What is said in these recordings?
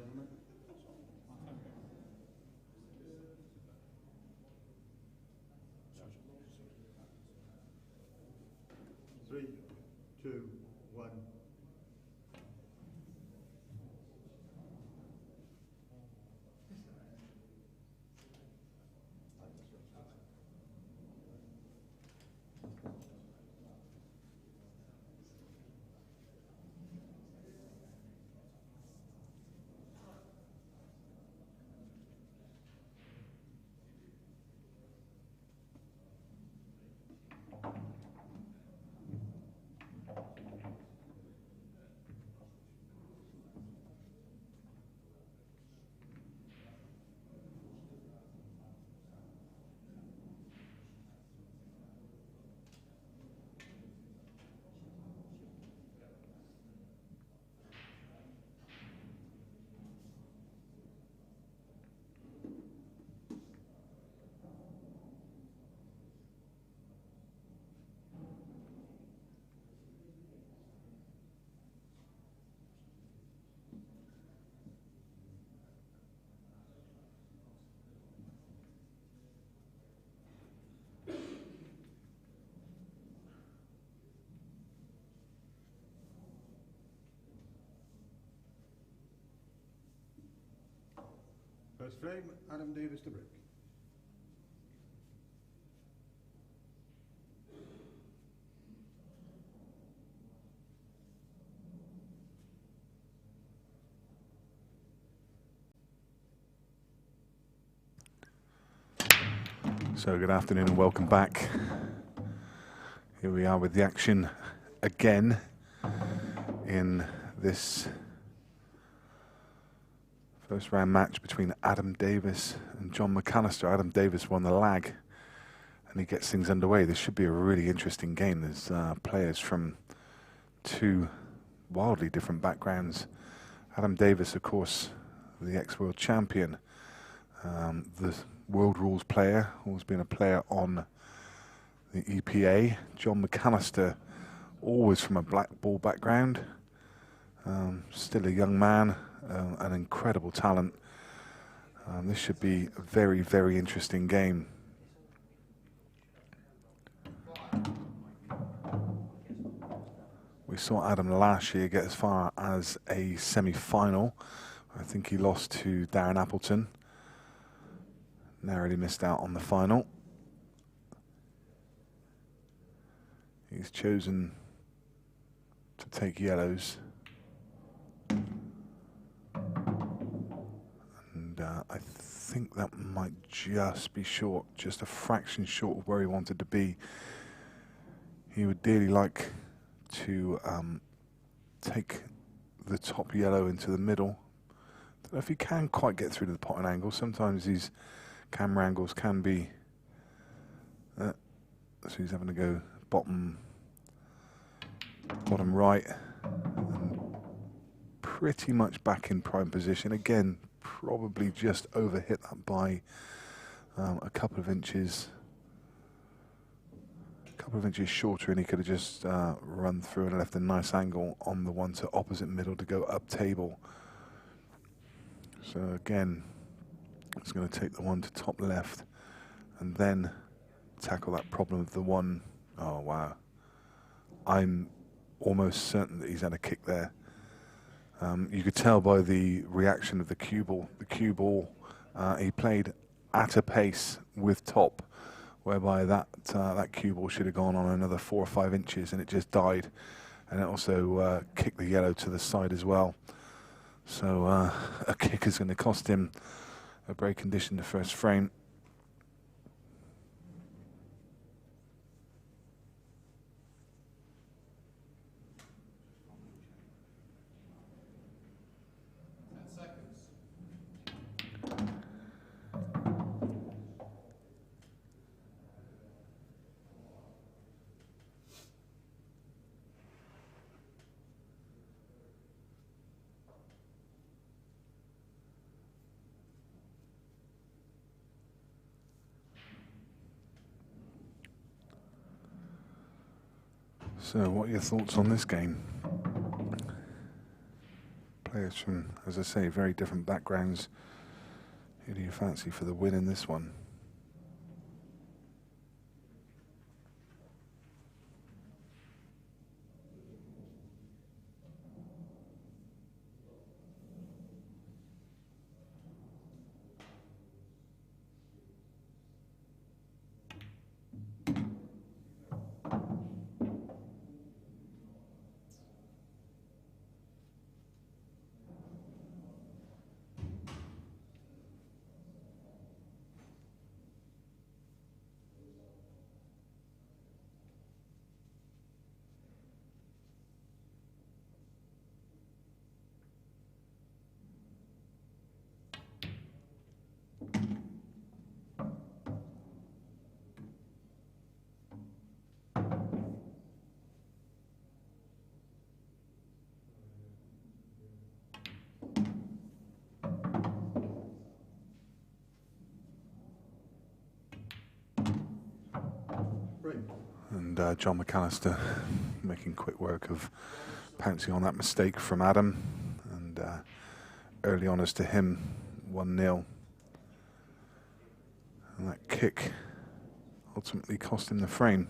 gentlemen. 3, 2, 1. First frame, Adam Davis to brick. So good afternoon and welcome back. Here we are with the action again in this first round match between Adam Davis and Jon McAllister. Adam Davis won the lag and he gets things underway. This should be a really interesting game. There's players from two wildly different backgrounds. Adam Davis, of course, the ex-world champion, the World Rules player, always been a player on the EPA. Jon McAllister, always from a black ball background, still a young man, an incredible talent. This should be a very, very interesting game. We saw Adam last year get as far as a semi-final. I think he lost to Darren Appleton. Narrowly missed out on the final. He's chosen to take yellows. And I think that might just be short, just a fraction short of where he wanted to be. He would dearly like to take the top yellow into the middle. Don't know if he can quite get through to the potting angle. Sometimes these camera angles can be so he's having to go bottom right and pretty much back in prime position again. Probably just over hit that by a couple of inches shorter, and he could have just run through and left a nice angle on the one to opposite middle to go up table. So again, it's going to take the one to top left and then tackle that problem of the one. Oh wow, I'm almost certain that he's had a kick there. You could tell by the reaction of the cue ball. The cue ball, he played at a pace with top, whereby that cue ball should have gone on another 4 or 5 inches, and it just died. And it also kicked the yellow to the side as well. So a kick is going to cost him a break condition the first frame. So what are your thoughts on this game? Players from, as I say, very different backgrounds. Who do you fancy for the win in this one? And Jon McAllister making quick work of pouncing on that mistake from Adam, and early honours to him, 1-0. And that kick ultimately cost him the frame.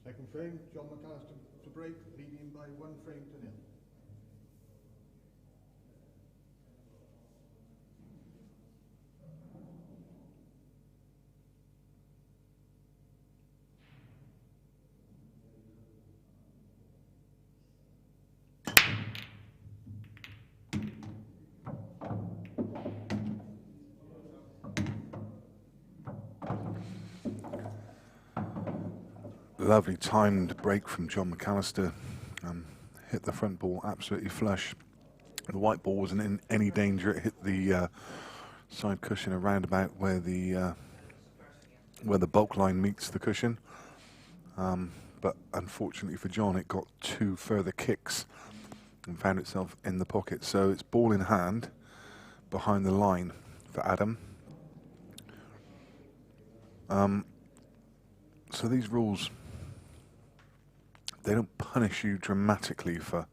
Second frame, Jon McAllister to break, leading by 1 frame to 0. Lovely timed break from Jon McAllister. Hit the front ball absolutely flush. The white ball wasn't in any danger. It hit the side cushion around about where the bulk line meets the cushion. But unfortunately for Jon, it got 2 further kicks and found itself in the pocket. So it's ball in hand behind the line for Adam. So these rules, they don't punish you dramatically for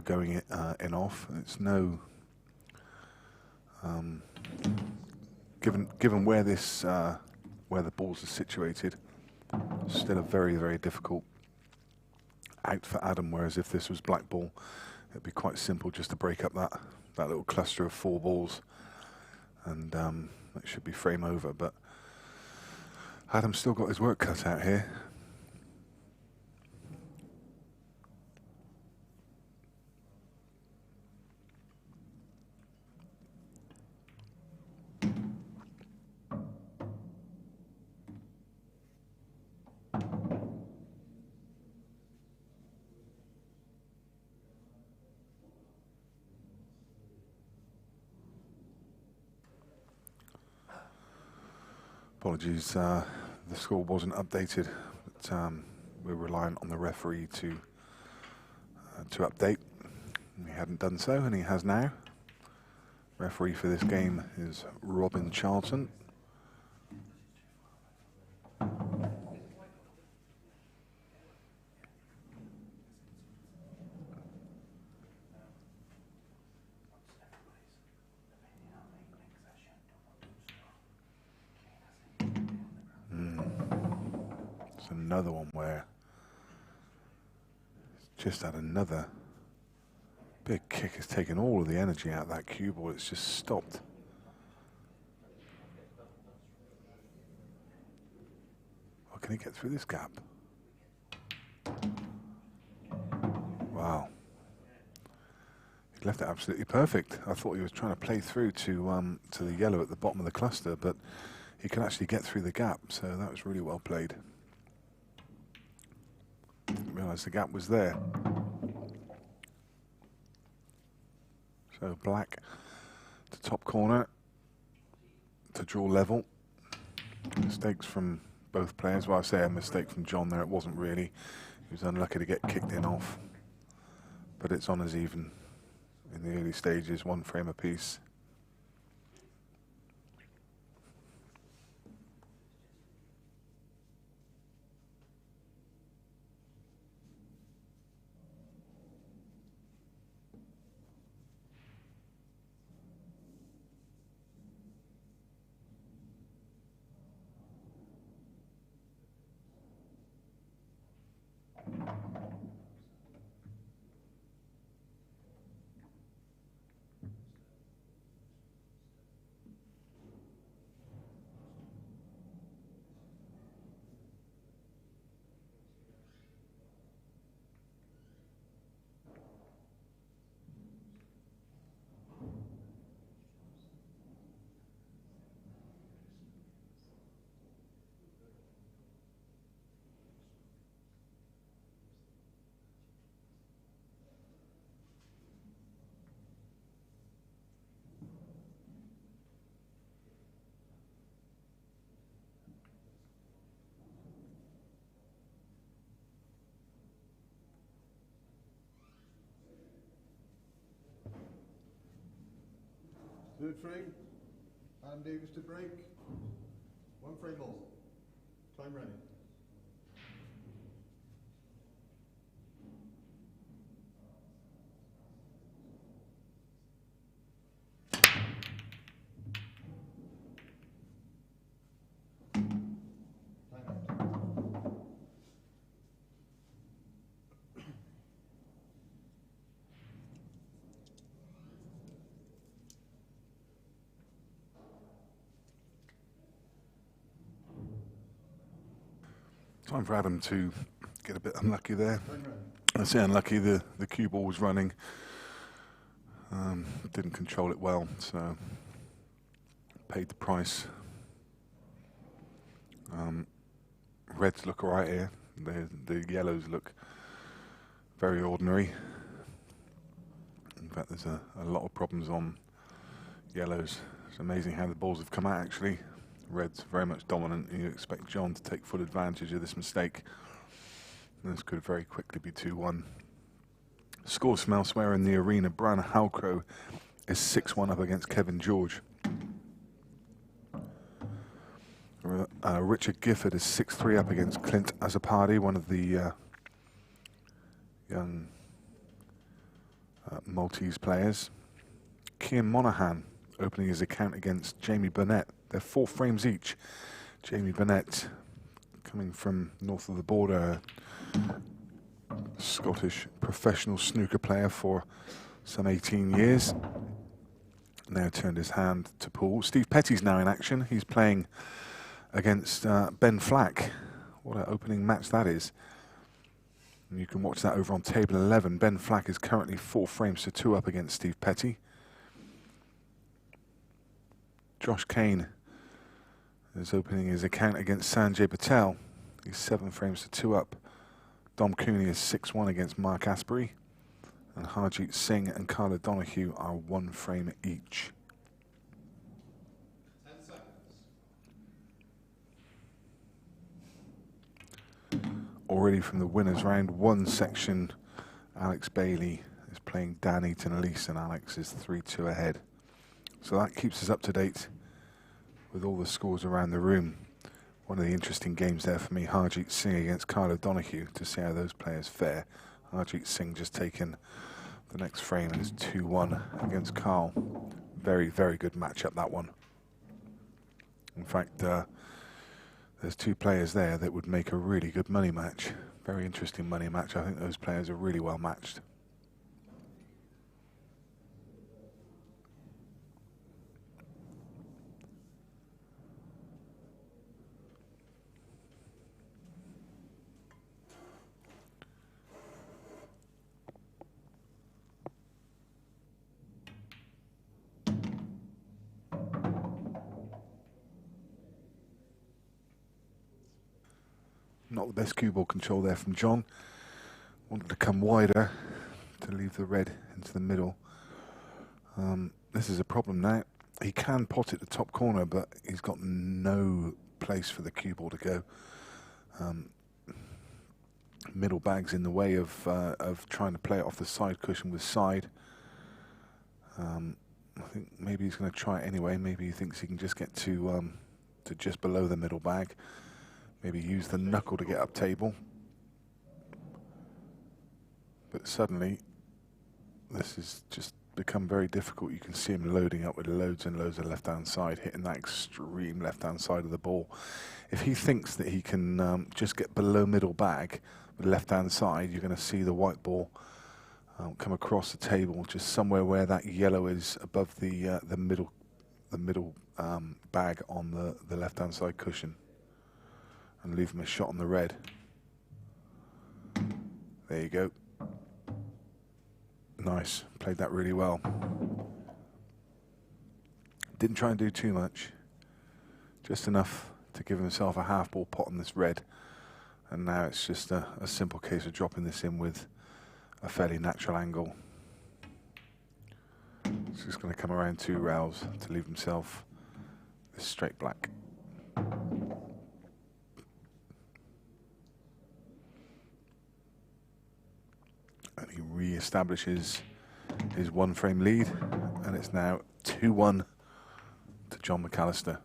going in off. It's no given where this where the balls are situated, still a very, very difficult out for Adam. Whereas if this was black ball, it'd be quite simple just to break up that little cluster of 4 balls, and it should be frame over. But Adam's still got his work cut out here. Apologies, the score wasn't updated, but we're reliant on the referee to update. He hadn't done so, and he has now. Referee for this game is Robin Charlton. another one where just had another big kick. Has taken all of the energy out of that cue ball. It's just stopped. Oh, can he get through this gap? Wow. He left it absolutely perfect. I thought he was trying to play through to the yellow at the bottom of the cluster, but he can actually get through the gap, so that was really well played. Didn't realise the gap was there. So black to top corner to draw level. Mistakes from both players. Well, I say a mistake from Jon there. It wasn't really. He was unlucky to get kicked in off. But it's on as even in the early stages, 1 frame apiece. Third frame, Adam Davis to break. 1 frame all. Time running. Time for Adam to get a bit unlucky there. I say unlucky, the cue ball was running. Didn't control it well, so paid the price. Reds look alright here. The yellows look very ordinary. In fact, there's a lot of problems on yellows. It's amazing how the balls have come out actually. Red's very much dominant, and you expect Jon to take full advantage of this mistake. And this could very quickly be 2-1. Scores from elsewhere in the arena. Brian Halcrow is 6-1 up against Kevin George. Richard Gifford is 6-3 up against Clint Azzopardi, one of the young Maltese players. Cian Monaghan opening his account against Jamie Burnett. They're 4 frames each. Jamie Burnett, coming from north of the border, Scottish professional snooker player for some 18 years. Now turned his hand to pool. Steve Petty's now in action. He's playing against Ben Flack. What an opening match that is. And you can watch that over on table 11. Ben Flack is currently 4 frames to 2 up against Steve Petty. Josh Kane is opening his account against Sanjay Patel. He's 7 frames to 2 up. Dom Cooney is 6-1 against Mark Asbury. And Harjeet Singh and Carl O'Donoghue are 1 frame each. 10 seconds. Already from the winners round 1 section, Alex Bailey is playing Dan Eaton-Elise, and Alex is 3-2 ahead. So that keeps us up to date with all the scores around the room. One of the interesting games there for me, Harjeet Singh against Carl O'Donoghue, to see how those players fare. Harjeet Singh just taken the next frame and is 2-1 against Carl. Very, very good matchup, that one. In fact, the There's two players there that would make a really good money match. Very interesting money match. I think those players are really well matched. Not the best cue ball control there from Jon. Wanted to come wider to leave the red into the middle. This is a problem now. He can pot it the top corner, but he's got no place for the cue ball to go. Middle bag's in the way of trying to play it off the side cushion with side. I think maybe he's going to try it anyway. Maybe he thinks he can just get to just below the middle bag. Maybe use the knuckle to get up table. But suddenly, this has just become very difficult. You can see him loading up with loads and loads of left-hand side, hitting that extreme left-hand side of the ball. If he thinks that he can just get below middle bag with left-hand side, you're going to see the white ball come across the table, just somewhere where that yellow is above the middle bag on the left-hand side cushion, and leave him a shot on the red. There you go. Nice, played that really well. Didn't try and do too much, just enough to give himself a half ball pot on this red, and now it's just a simple case of dropping this in with a fairly natural angle. He's just going to come around 2 rails to leave himself this straight black. And he re-establishes his 1 frame lead, and it's now 2-1 to Jon McAllister.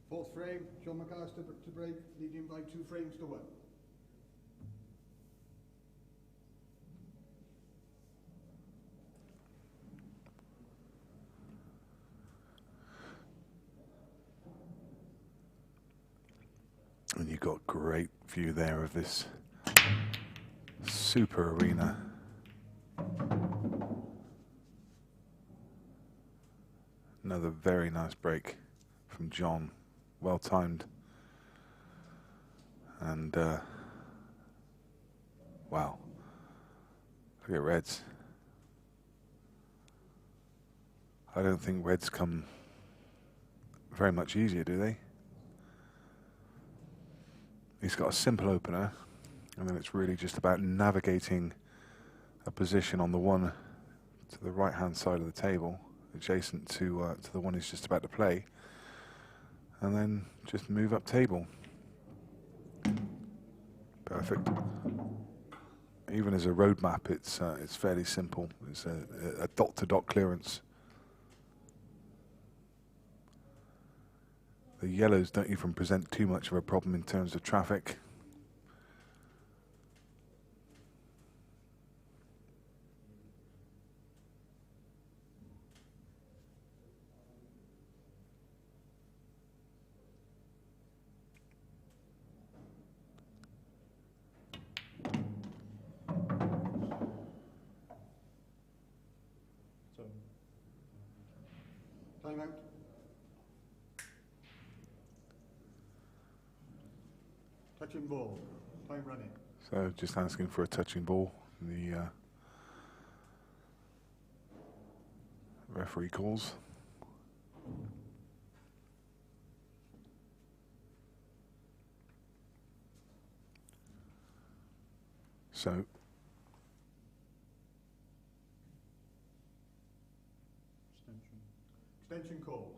Fourth frame, Jon McAllister to break, leading by 2 frames to 1. And you've got great view there of this super arena. Another very nice break from Jon. Well timed, and wow, look at reds. I don't think reds come very much easier, do they? He's got a simple opener, and then it's really just about navigating a position on the one to the right hand side of the table, adjacent to the one he's just about to play, and then just move up table. Perfect. Even as a roadmap, it's fairly simple. It's a dot-to-dot clearance. The yellows don't even present too much of a problem in terms of traffic. Time out. Touching ball. Time running. So just asking for a touching ball. The referee calls. So extension called.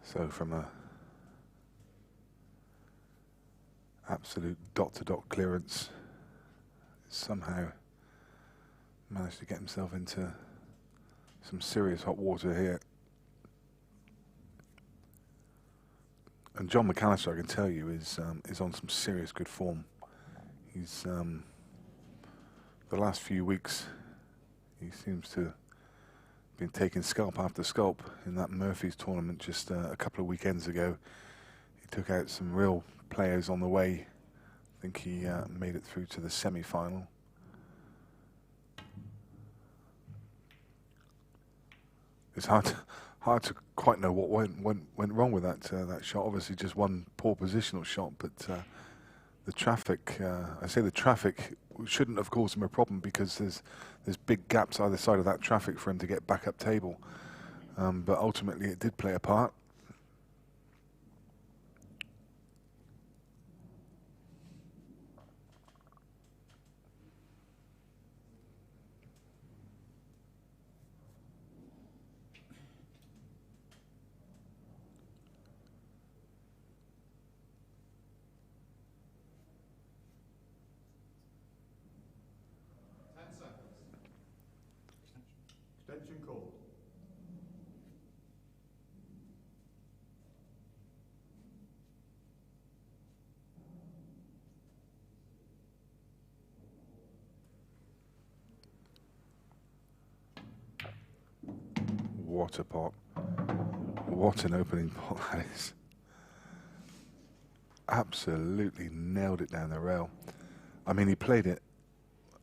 So from a absolute dot-to-dot clearance, somehow managed to get himself into some serious hot water here. And Jon McAllister, I can tell you, is on some serious good form. He's the last few weeks, he seems to have been taking scalp after scalp. In that Murphy's tournament just a couple of weekends ago, he took out some real players on the way. I think he made it through to the semi-final. It's hard to quite know what went wrong with that shot. Obviously, just one poor positional shot, but the traffic. I say the traffic shouldn't have caused him a problem, because there's big gaps either side of that traffic for him to get back up table. But ultimately, it did play a part. Extension called. What a pot. What an opening pot that is. Absolutely nailed it down the rail. I mean, he played it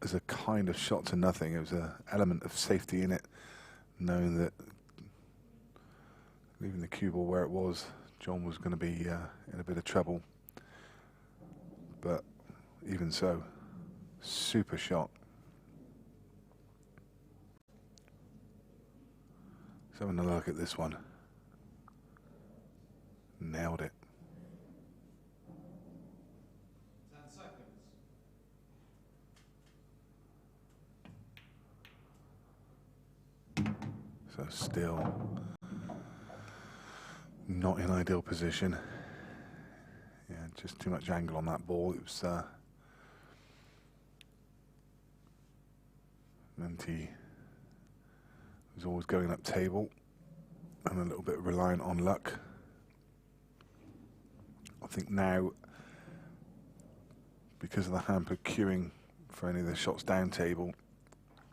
as a kind of shot to nothing. It was an element of safety in it, knowing that leaving the cue ball where it was, Jon was going to be in a bit of trouble. But even so, super shot. Let's have another look at this one. Nailed it. 10 seconds. So still not in ideal position. Yeah, just too much angle on that ball. It was and he was always going up table and a little bit reliant on luck. I think now, because of the hamper queuing for any of the shots down table,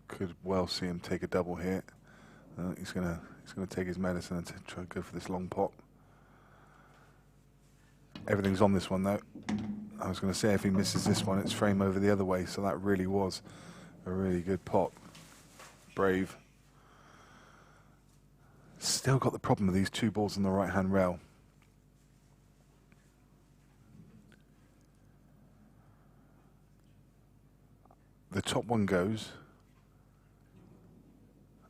could well see him take a double here. He's gonna take his medicine and try to go for this long pot. Everything's on this one though. I was going to say if he misses this one, it's frame over the other way. So that really was a really good pot. Brave. Still got the problem of these two balls on the right-hand rail. The top one goes,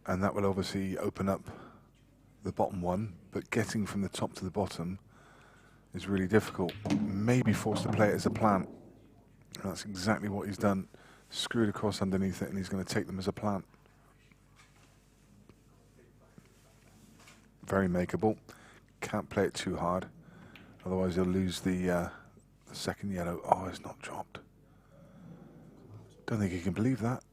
and that will obviously open up the bottom one, but getting from the top to the bottom is really difficult. Maybe forced to play it as a plant. And that's exactly what he's done. Screwed across underneath it, and he's going to take them as a plant. Very makeable. Can't play it too hard, otherwise he'll lose the second yellow. Oh, it's not dropped. Don't think he can believe that.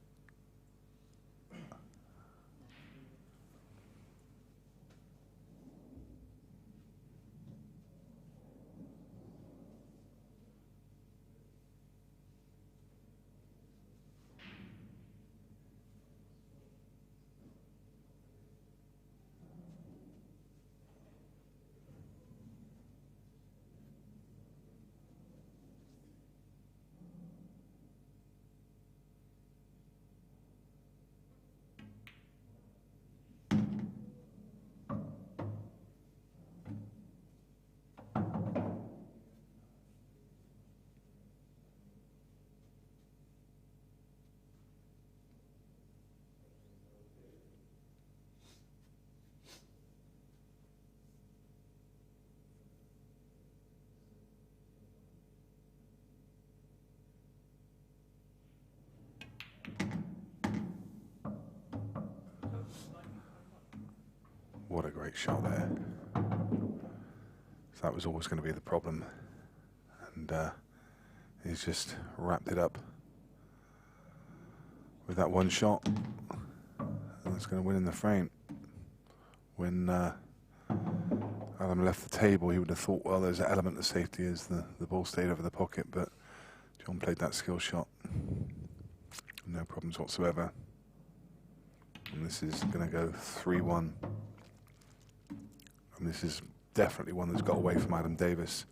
great shot there. So that was always going to be the problem. And he's just wrapped it up with that one shot. And that's going to win in the frame. When Adam left the table, he would have thought, well, there's an element of safety as the ball stayed over the pocket, but Jon played that skill shot. No problems whatsoever. And this is going to go 3-1. And this is definitely one that's got away from Adam Davis.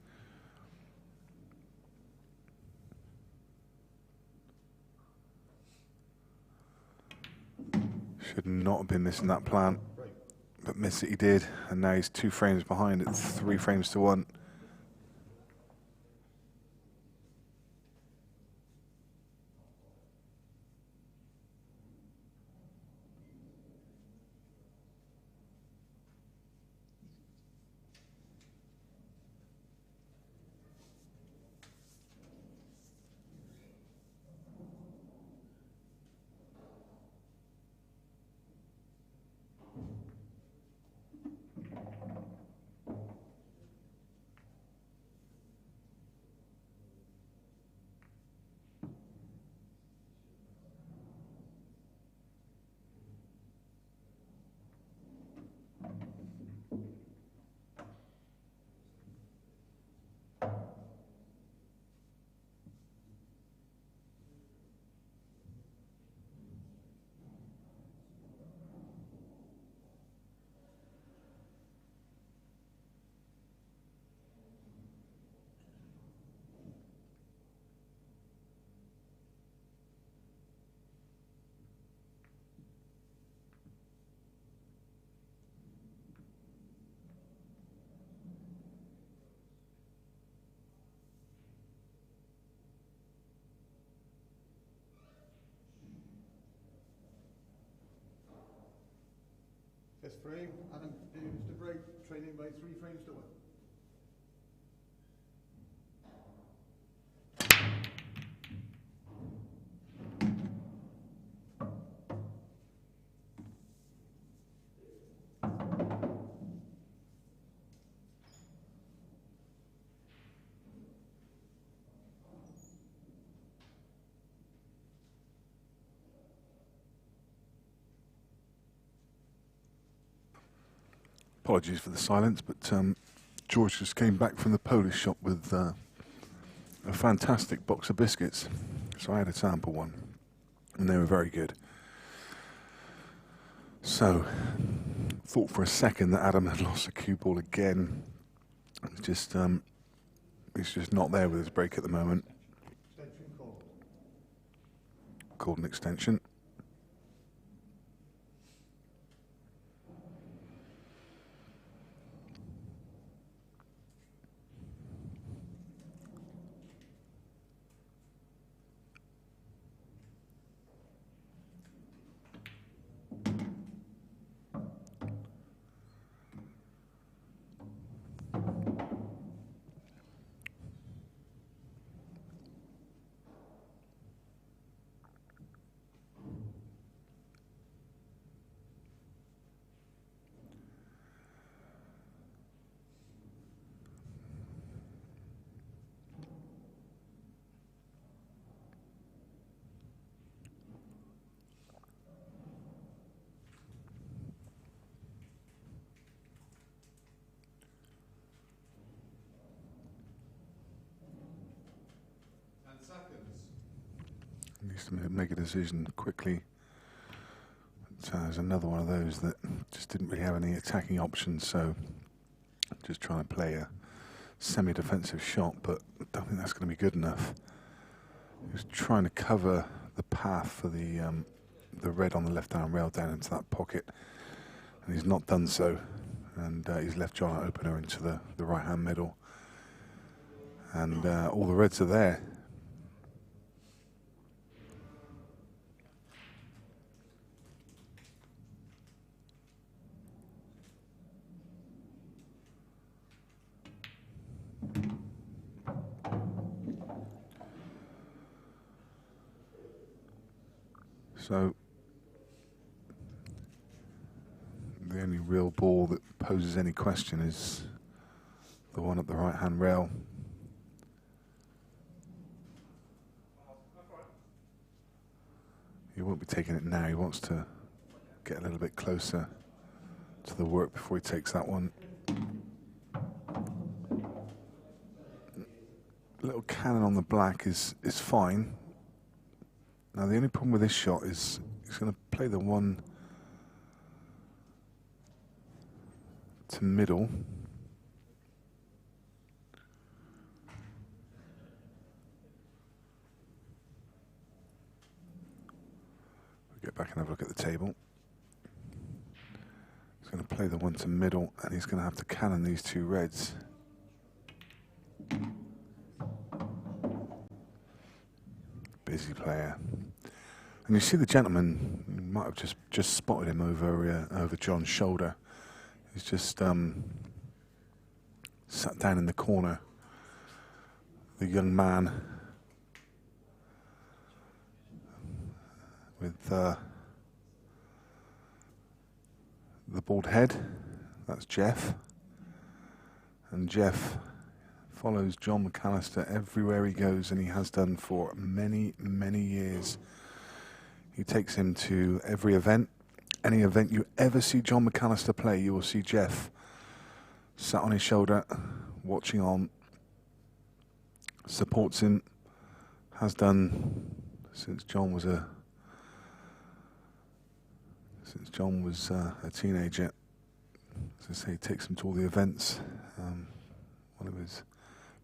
Should not have been missing that plan, but miss it he did, and now he's 2 frames behind at 3 frames to 1. Fifth frame, Adam Davis to break, trailing by 3 frames to 1. Apologies for the silence, but George just came back from the Polish shop with a fantastic box of biscuits. So I had a sample one, and they were very good. So, thought for a second that Adam had lost a cue ball again. It's just, he's just not there with his break at the moment. Extension called. Called an extension. Needs to make a decision quickly. There's another one of those that just didn't really have any attacking options, so just trying to play a semi-defensive shot, but I don't think that's going to be good enough. He was trying to cover the path for the red on the left-hand rail down into that pocket, and he's not done so, and he's left Jon an opener into the right-hand middle, and all the reds are there. So the only real ball that poses any question is the one at the right-hand rail. He won't be taking it now. He wants to get a little bit closer to the work before he takes that one. Little cannon on the black is fine. Now the only problem with this shot is he's going to play the one to middle. We'll get back and have a look at the table. He's going to play the one to middle, and he's going to have to cannon these two reds. Busy player. And you see the gentleman, you might have just spotted him over John's shoulder. He's just sat down in the corner. The young man with the bald head, that's Jeff. And Jeff follows Jon McAllister everywhere he goes, and he has done for many, many years. He takes him to every event. Any event you ever see Jon McAllister play, you will see Jeff sat on his shoulder, watching on, supports him, has done since Jon was a teenager. As I say, he takes him to all the events. One of his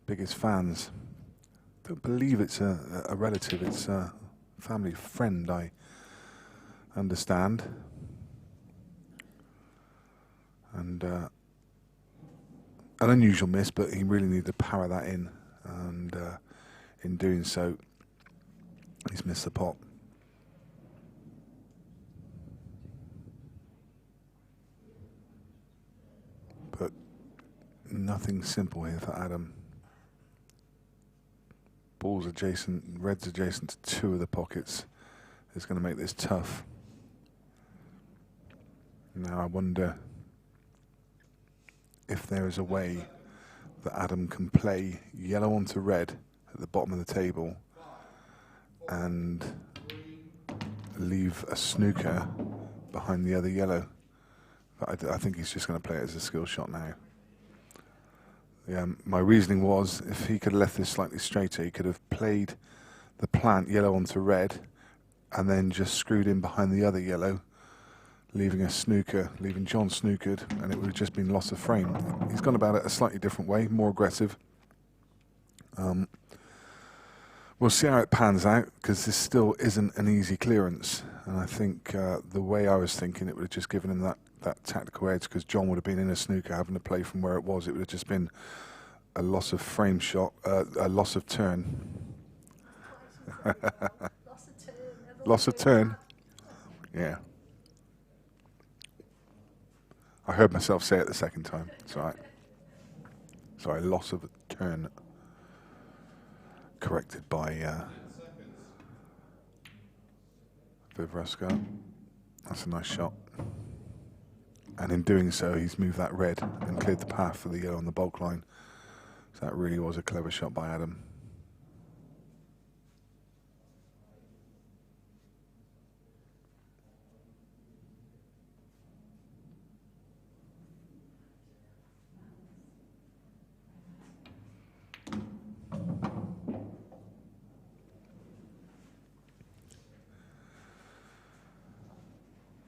biggest fans. Don't believe it's a relative, it's a family friend, I understand. And an unusual miss, but he really needed to power that in, and in doing so, he's missed the pot. But nothing simple here for Adam. Balls adjacent, reds adjacent to two of the pockets is going to make this tough. Now I wonder if there is a way that Adam can play yellow onto red at the bottom of the table and leave a snooker behind the other yellow. But I think he's just going to play it as a skill shot now. My reasoning was, if he could have left this slightly straighter, he could have played the plant yellow onto red and then just screwed in behind the other yellow, leaving a snooker, leaving Jon snookered, and it would have just been loss of frame. He's gone about it a slightly different way, more aggressive. We'll see how it pans out, because this still isn't an easy clearance. And I think the way I was thinking, it would have just given him that tactical edge, because Jon would have been in a snooker having to play from where it was. It would have just been a loss of frame shot, a loss of turn. Loss of turn. Yeah. I heard myself say it the second time. It's all right. Sorry, loss of a turn. Corrected by Vivresco. That's a nice shot. And in doing so, he's moved that red and cleared the path for the yellow on the bulk line. So that really was a clever shot by Adam.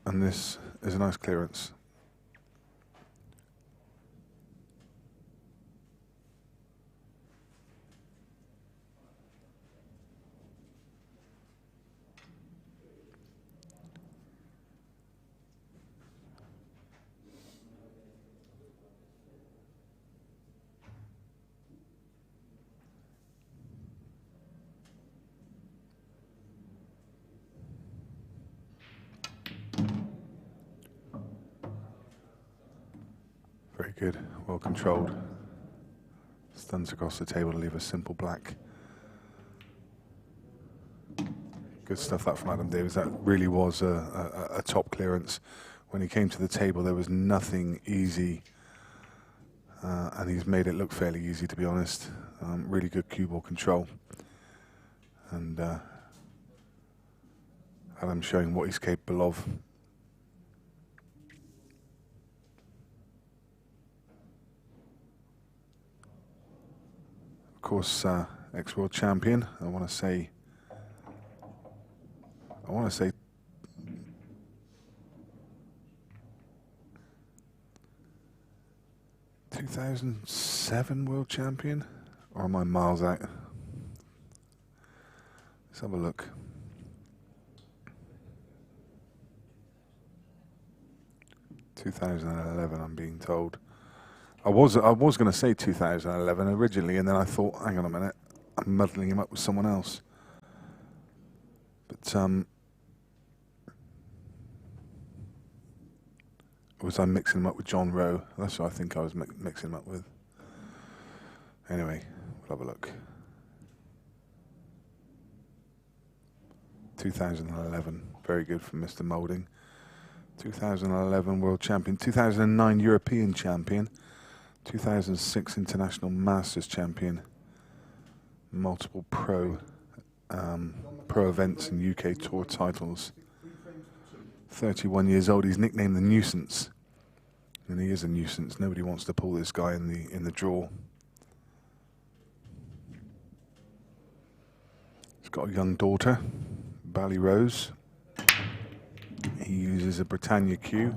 And this is a nice clearance. Very good, well controlled. Stuns across the table to leave a simple black. Good stuff that from Adam Davis. That really was a top clearance. when he came to the table, there was nothing easy, and he's made it look fairly easy, to be honest. Really good cue ball control, and Adam showing what he's capable of. Of course, ex-world champion. I want to say 2007 world champion, or am I miles out? Let's have a look. (2011), I'm being told. I was going to say 2011 originally, and then I thought, hang on a minute, I'm muddling him up with someone else. But was I mixing him up with John Rowe? That's what I think I was mixing him up with. Anyway, we'll have a look. 2011, very good from Mr. Moulding. 2011 world champion, 2009 European champion, 2006 international masters champion, multiple pro events and UK tour titles. 31 years old. He's nicknamed the Nuisance, and he is a nuisance. Nobody wants to pull this guy in the draw. He's got a young daughter, Bally Rose. He uses a Britannia cue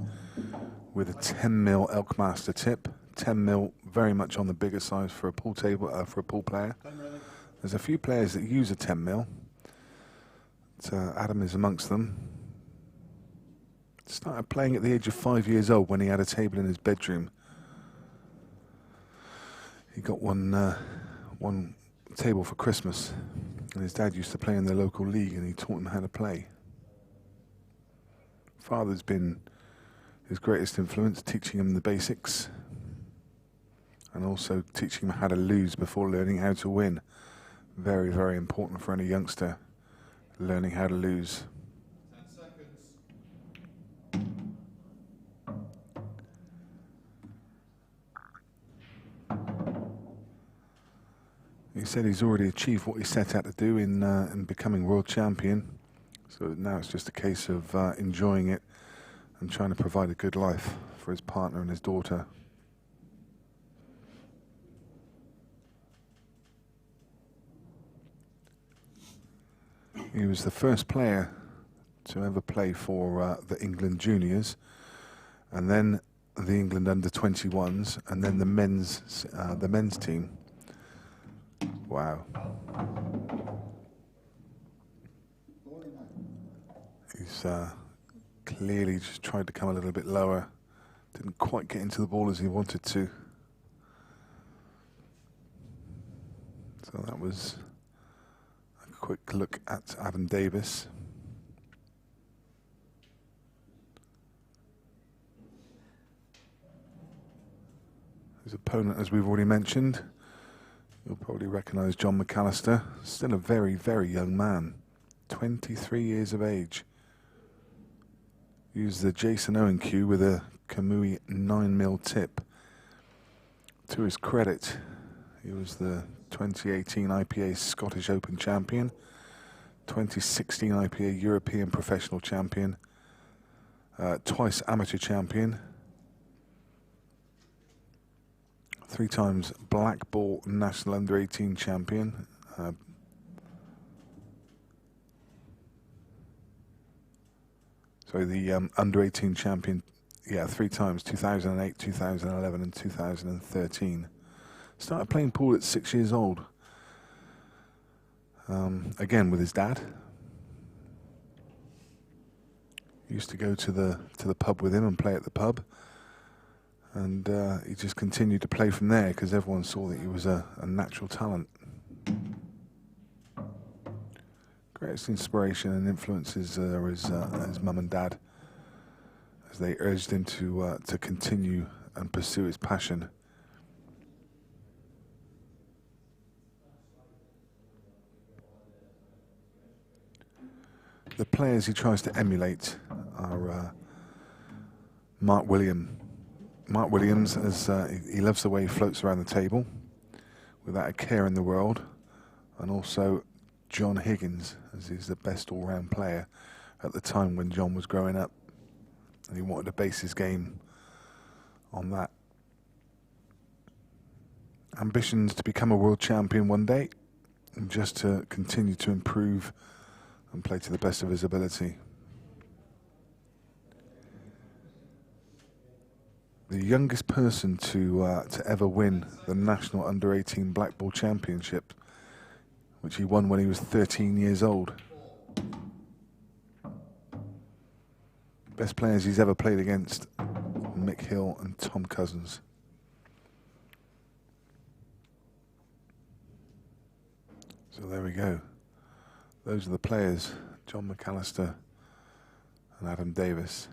with a 10mm Elkmaster tip. 10mm, very much on the bigger size for a pool table, for a pool player. There's a few players that use a 10mm. Adam is amongst them. Started playing at the age of 5 years old when he had a table in his bedroom. He got one table for Christmas, and his dad used to play in the local league, and he taught him how to play. Father's been his greatest influence, teaching him the basics, and also teaching him how to lose before learning how to win. Very, very important for any youngster, learning how to lose. 10 seconds. He said he's already achieved what he set out to do in becoming world champion. So now it's just a case of enjoying it and trying to provide a good life for his partner and his daughter. He was the first player to ever play for the England juniors, and then the England under-21s, and then the men's team. Wow. He's clearly just tried to come a little bit lower. Didn't quite get into the ball as he wanted to. So that was a quick look at Adam Davis. His opponent, as we've already mentioned, you'll probably recognise Jon McAllister. Still a very, very young man. 23 years of age. Used the Jason Owen cue with a Kamui 9mm tip. To his credit, he was the 2018 IPA Scottish Open champion, 2016 IPA European Professional champion, twice amateur champion, 3 times Black Ball National Under-18 champion. So the Under-18 champion, 3 times, 2008, 2011 and 2013. Started playing pool at 6 years old. Again with his dad. Used to go to the pub with him and play at the pub. And he just continued to play from there because everyone saw that he was a natural talent. Greatest inspiration and influences are his mum and dad, as they urged him to continue and pursue his passion. The players he tries to emulate are Mark Williams, as he loves the way he floats around the table without a care in the world, and also John Higgins, as he's the best all-round player at the time when John was growing up, and he wanted to base his game on that. Ambitions to become a world champion one day, and just to continue to improve and play to the best of his ability. The youngest person to ever win the National Under-18 Black Ball Championship, which he won when he was 13 years old. Best players he's ever played against, Mick Hill and Tom Cousins. So there we go. Those are the players, Jon McAllister and Adam Davis.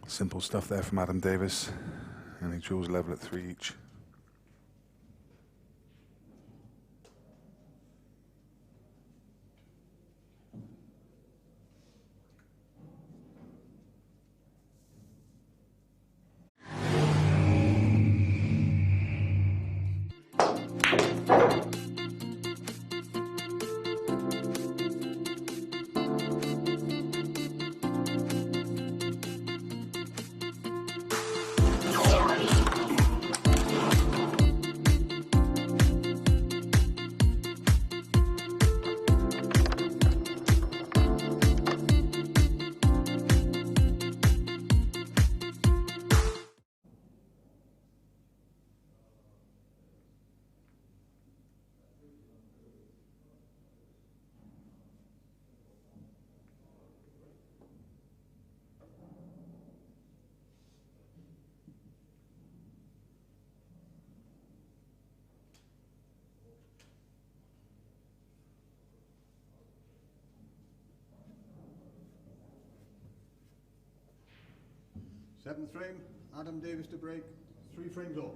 Simple stuff there from Adam Davis, and he draws level at 3 each. Seventh frame, Adam Davis to break, 3 frames off.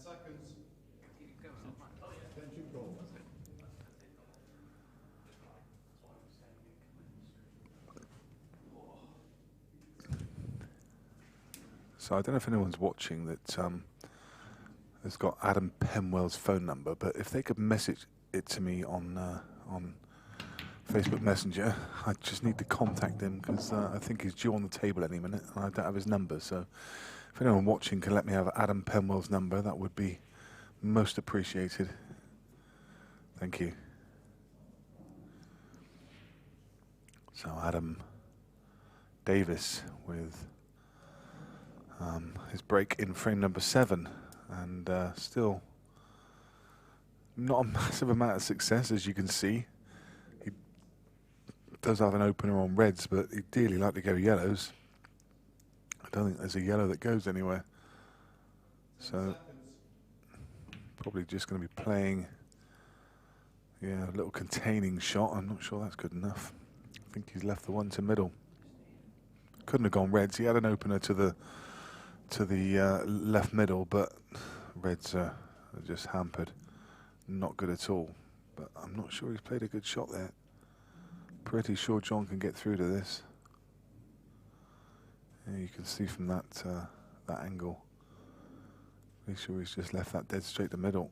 Seconds. Attention call. So I don't know if anyone's watching that has got Adam Penwell's phone number, but if they could message it to me on Facebook Messenger, I just need to contact him because I think he's due on the table any minute and I don't have his number. So if anyone watching can let me have Adam Penwell's number, that would be most appreciated. Thank you. So Adam Davis with his break in frame number 7, and still not a massive amount of success, as you can see. He does have an opener on reds, but he'd dearly like to go yellows. I don't think there's a yellow that goes anywhere. So probably just going to be playing Yeah, a little containing shot. I'm not sure that's good enough. I think he's left the one to middle. Couldn't have gone reds. He had an opener to the left middle, but reds are just hampered. Not good at all. But I'm not sure he's played a good shot there. Pretty sure Jon can get through to this. Yeah, you can see from that that angle. Pretty sure he's just left that dead straight to middle.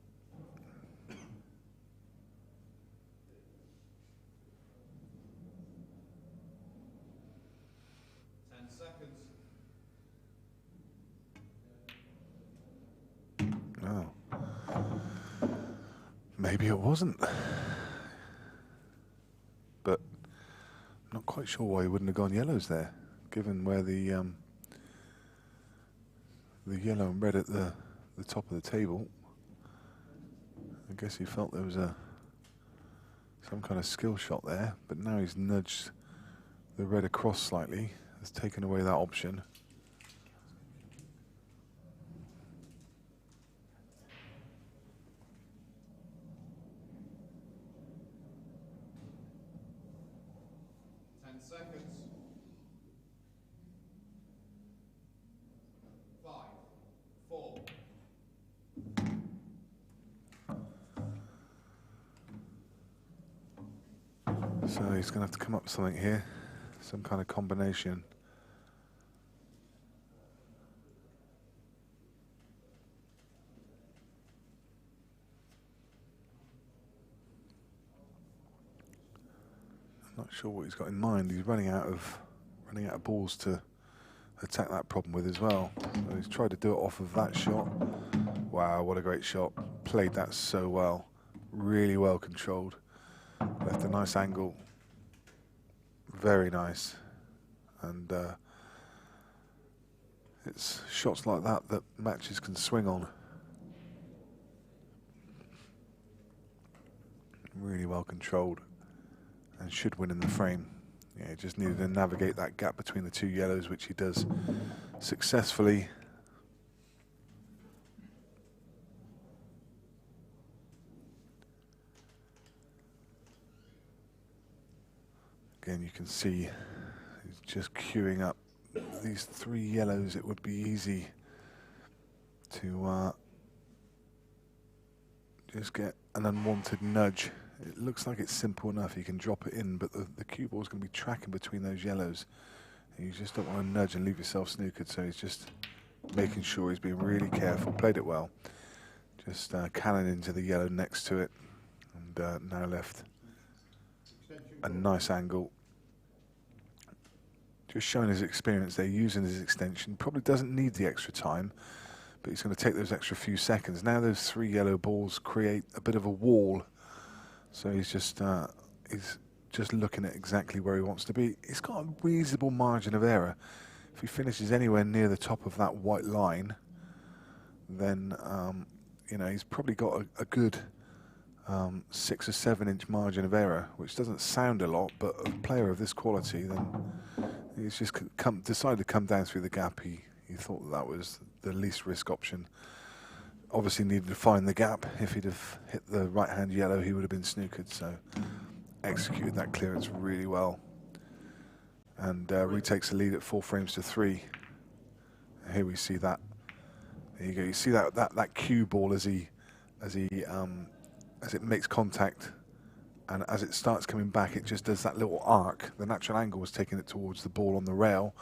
Oh. Maybe it wasn't. But I'm not quite sure why he wouldn't have gone yellows there, given where the yellow and red at the top of the table. I guess he felt there was some kind of skill shot there, but now he's nudged the red across slightly, has taken away that option. So he's going to have to come up with something here, some kind of combination. I'm not sure what he's got in mind. He's running out of balls to attack that problem with as well. So he's tried to do it off of that shot. Wow, what a great shot. Played that so well. Really well controlled. Left a nice angle. Very nice. And it's shots like that that matches can swing on. Really well controlled. And should win in the frame. Yeah, he just needed to navigate that gap between the two yellows, which he does successfully. Again, you can see he's just queuing up these three yellows. It would be easy to just get an unwanted nudge. It looks like it's simple enough. You can drop it in, but the cue ball is going to be tracking between those yellows. And you just don't want to nudge and leave yourself snookered. So he's just making sure he's being really careful. Played it well. Just cannon into the yellow next to it, and now left a nice angle. Just showing his experience there, using his extension. Probably doesn't need the extra time, but he's going to take those extra few seconds. Now those three yellow balls create a bit of a wall. So he's just looking at exactly where he wants to be. He's got a reasonable margin of error. If he finishes anywhere near the top of that white line, then you know, he's probably got a good 6 or 7 inch margin of error, which doesn't sound a lot, but a player of this quality, then he's just decided to come down through the gap. He thought that was the least risk option. Obviously needed to find the gap. If he'd have hit the right hand yellow, he would have been snookered. So executed that clearance really well, and retakes the lead at 4 frames to 3. Here we see that. There you go. You see that cue ball as it makes contact, and as it starts coming back, it just does that little arc. The natural angle was taking it towards the ball on the rail,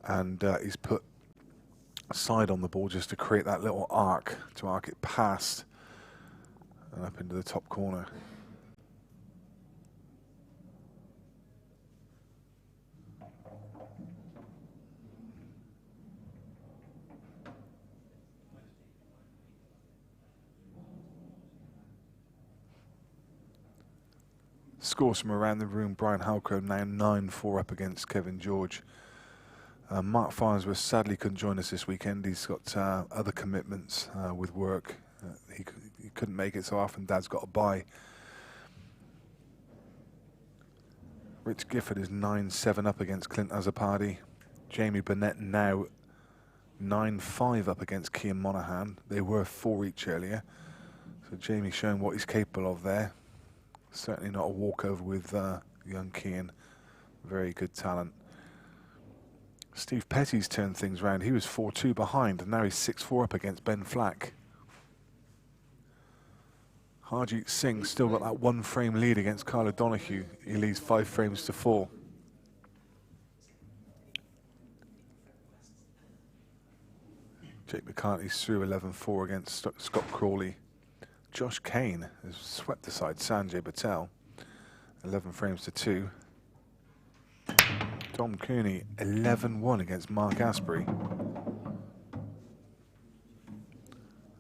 and he's put a side on the ball just to create that little arc, to arc it past and up into the top corner. Scores from around the room. Brian Halcrow now 9-4 up against Kevin George. Mark Farnsworth sadly couldn't join us this weekend. He's got other commitments with work. He couldn't make it, so often Dad's got a bye. Rich Gifford is 9-7 up against Clint Azzopardi. Jamie Burnett now 9-5 up against Cian Monaghan. They were 4 each earlier. So Jamie showing what he's capable of there. Certainly not a walkover with young Keane. Very good talent. Steve Petty's turned things round. He was 4-2 behind, and now he's 6-4 up against Ben Flack. Harjeet Singh still got that 1 frame lead against Kyle O'Donoghue. He leads 5 frames to 4. Jake McCarthy's through 11-4 against Scott Crawley. Josh Kane has swept aside Sanjay Patel, 11 frames to 2. Dom Cooney, 11-1 against Mark Asprey.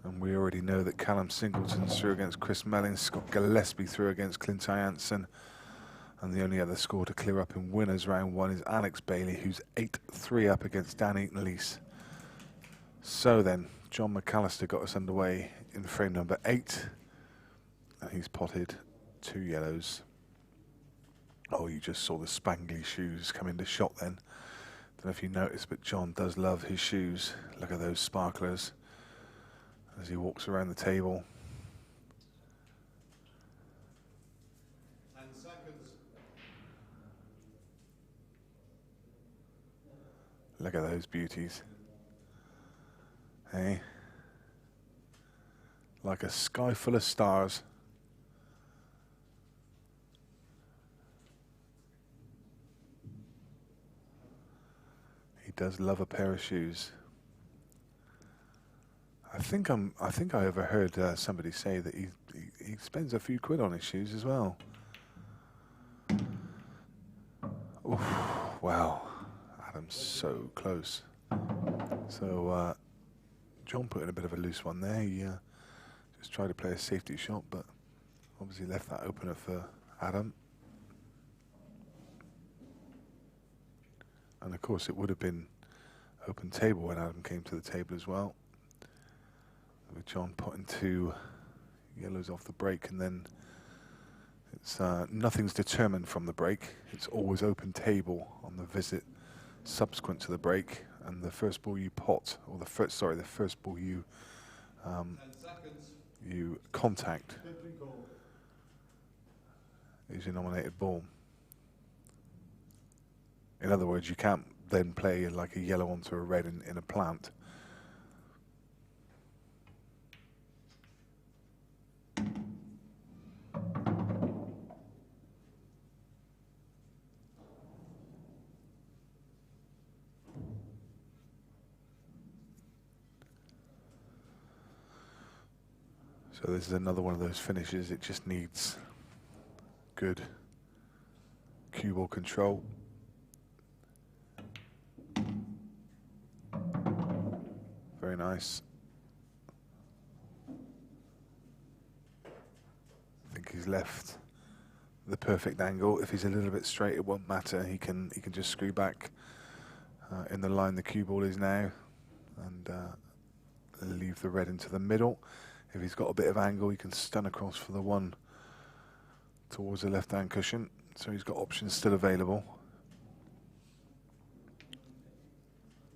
And we already know that Callum Singleton's through against Chris Mellin, Scott Gillespie through against Clint Jansen. And the only other score to clear up in winners round 1 is Alex Bailey, who's 8-3 up against Dan Eaton-Elise. So then, Jon McAllister got us underway in frame number 8. And he's potted 2 yellows. Oh, you just saw the spangly shoes come into shot then. Don't know if you noticed, but John does love his shoes. Look at those sparklers as he walks around the table. 10 seconds. Look at those beauties. Hey, like a sky full of stars. He does love a pair of shoes. I think I overheard somebody say that he spends a few quid on his shoes as well. Oof, wow, Adam's so close. So. John put in a bit of a loose one there. He just tried to play a safety shot, but obviously left that opener for Adam. And of course it would have been open table when Adam came to the table as well. With John putting 2 yellows off the break, and then it's nothing's determined from the break. It's always open table on the visit subsequent to the break. And the first ball you pot, or the first ball you contact is your nominated ball. In other words, you can't then play like a yellow onto a red in a plant. So this is another one of those finishes. It just needs good cue ball control. Very nice. I think he's left the perfect angle. If he's a little bit straight, it won't matter. He can just screw back in the line the cue ball is now, and leave the red into the middle. If he's got a bit of angle, he can stun across for the 1 towards the left-hand cushion. So he's got options still available.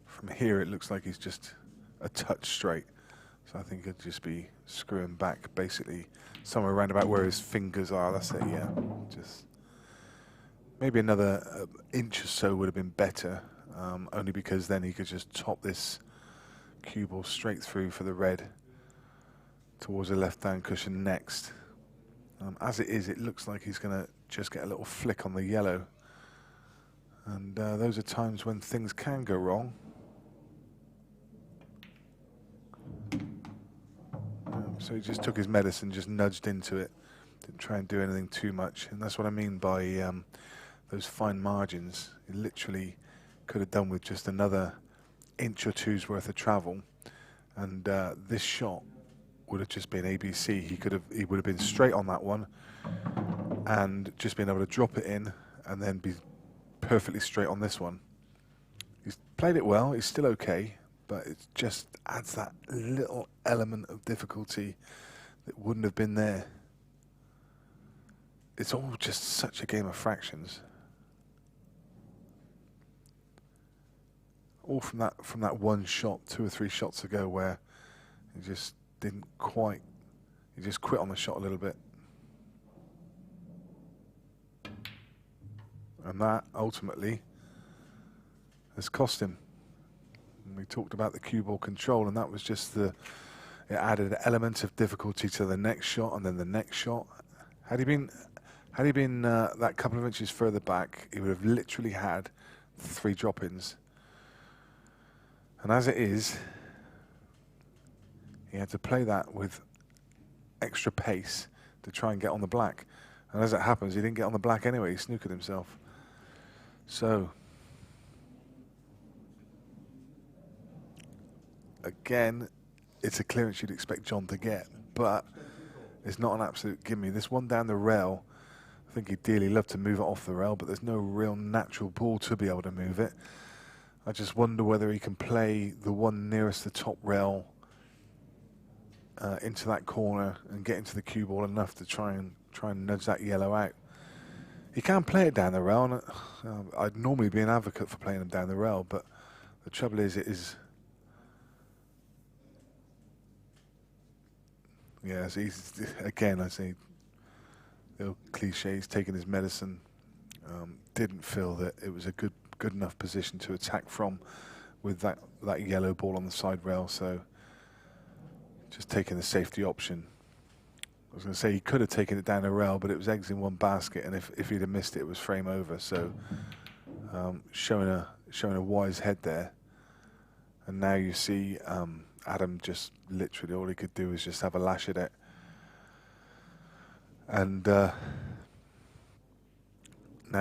From here, it looks like he's just a touch straight. So I think he'll just be screwing back, basically somewhere around about where his fingers are. That's it, yeah. Just maybe another inch or so would have been better, only because then he could just top this cue ball straight through for the red towards the left-hand cushion next. As it is, it looks like he's going to just get a little flick on the yellow. And those are times when things can go wrong. So he just took his medicine, just nudged into it. Didn't try and do anything too much. And that's what I mean by those fine margins. He literally could have done with just another inch or two's worth of travel. And this shot would have just been ABC. He would have been straight on that one and just been able to drop it in and then be perfectly straight on this one. He's played it well, he's still okay, but it just adds that little element of difficulty that wouldn't have been there. It's all just such a game of fractions. All from that one shot 2 or 3 shots ago where he just didn't quite, he just quit on the shot a little bit. And that ultimately has cost him. And we talked about the cue ball control, and that was just it added an element of difficulty to the next shot and then the next shot. Had he been that couple of inches further back, he would have literally had 3 drop-ins. And as it is, he had to play that with extra pace to try and get on the black. And as it happens, he didn't get on the black anyway. He snookered himself. So, again, it's a clearance you'd expect Jon to get, but it's not an absolute gimme. This one down the rail, I think he'd dearly love to move it off the rail, but there's no real natural ball to be able to move it. I just wonder whether he can play the one nearest the top rail into that corner and get into the cue ball enough to try and nudge that yellow out. He can play it down the rail, and I'd normally be an advocate for playing him down the rail, but the trouble is, yeah, so again, I say, the old cliche, he's taking his medicine. Didn't feel that it was a good enough position to attack from with that yellow ball on the side rail, so just taking the safety option. I was going to say he could have taken it down the rail, but it was eggs in one basket, and if he'd have missed it, it was frame over. So showing a wise head there. And now you see Adam just literally all he could do is just have a lash at it. And now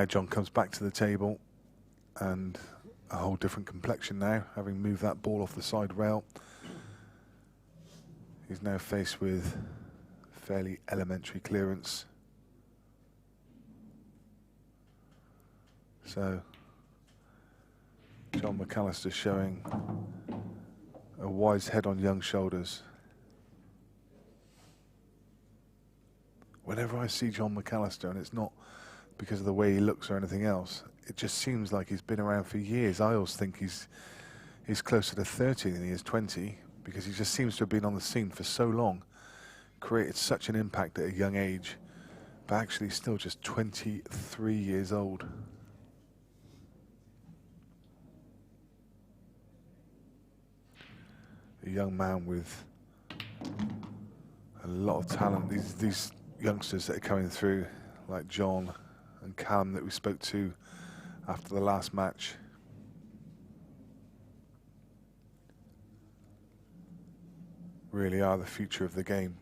Jon comes back to the table, and a whole different complexion now, having moved that ball off the side rail. He's now faced with fairly elementary clearance. So Jon McAllister showing a wise head on young shoulders. Whenever I see Jon McAllister, and it's not because of the way he looks or anything else, it just seems like he's been around for years. I always think he's closer to 30 than he is 20, because he just seems to have been on the scene for so long, created such an impact at a young age, but actually still just 23 years old. A young man with a lot of talent. These youngsters that are coming through, like Jon and Callum that we spoke to after the last match, really are the future of the game.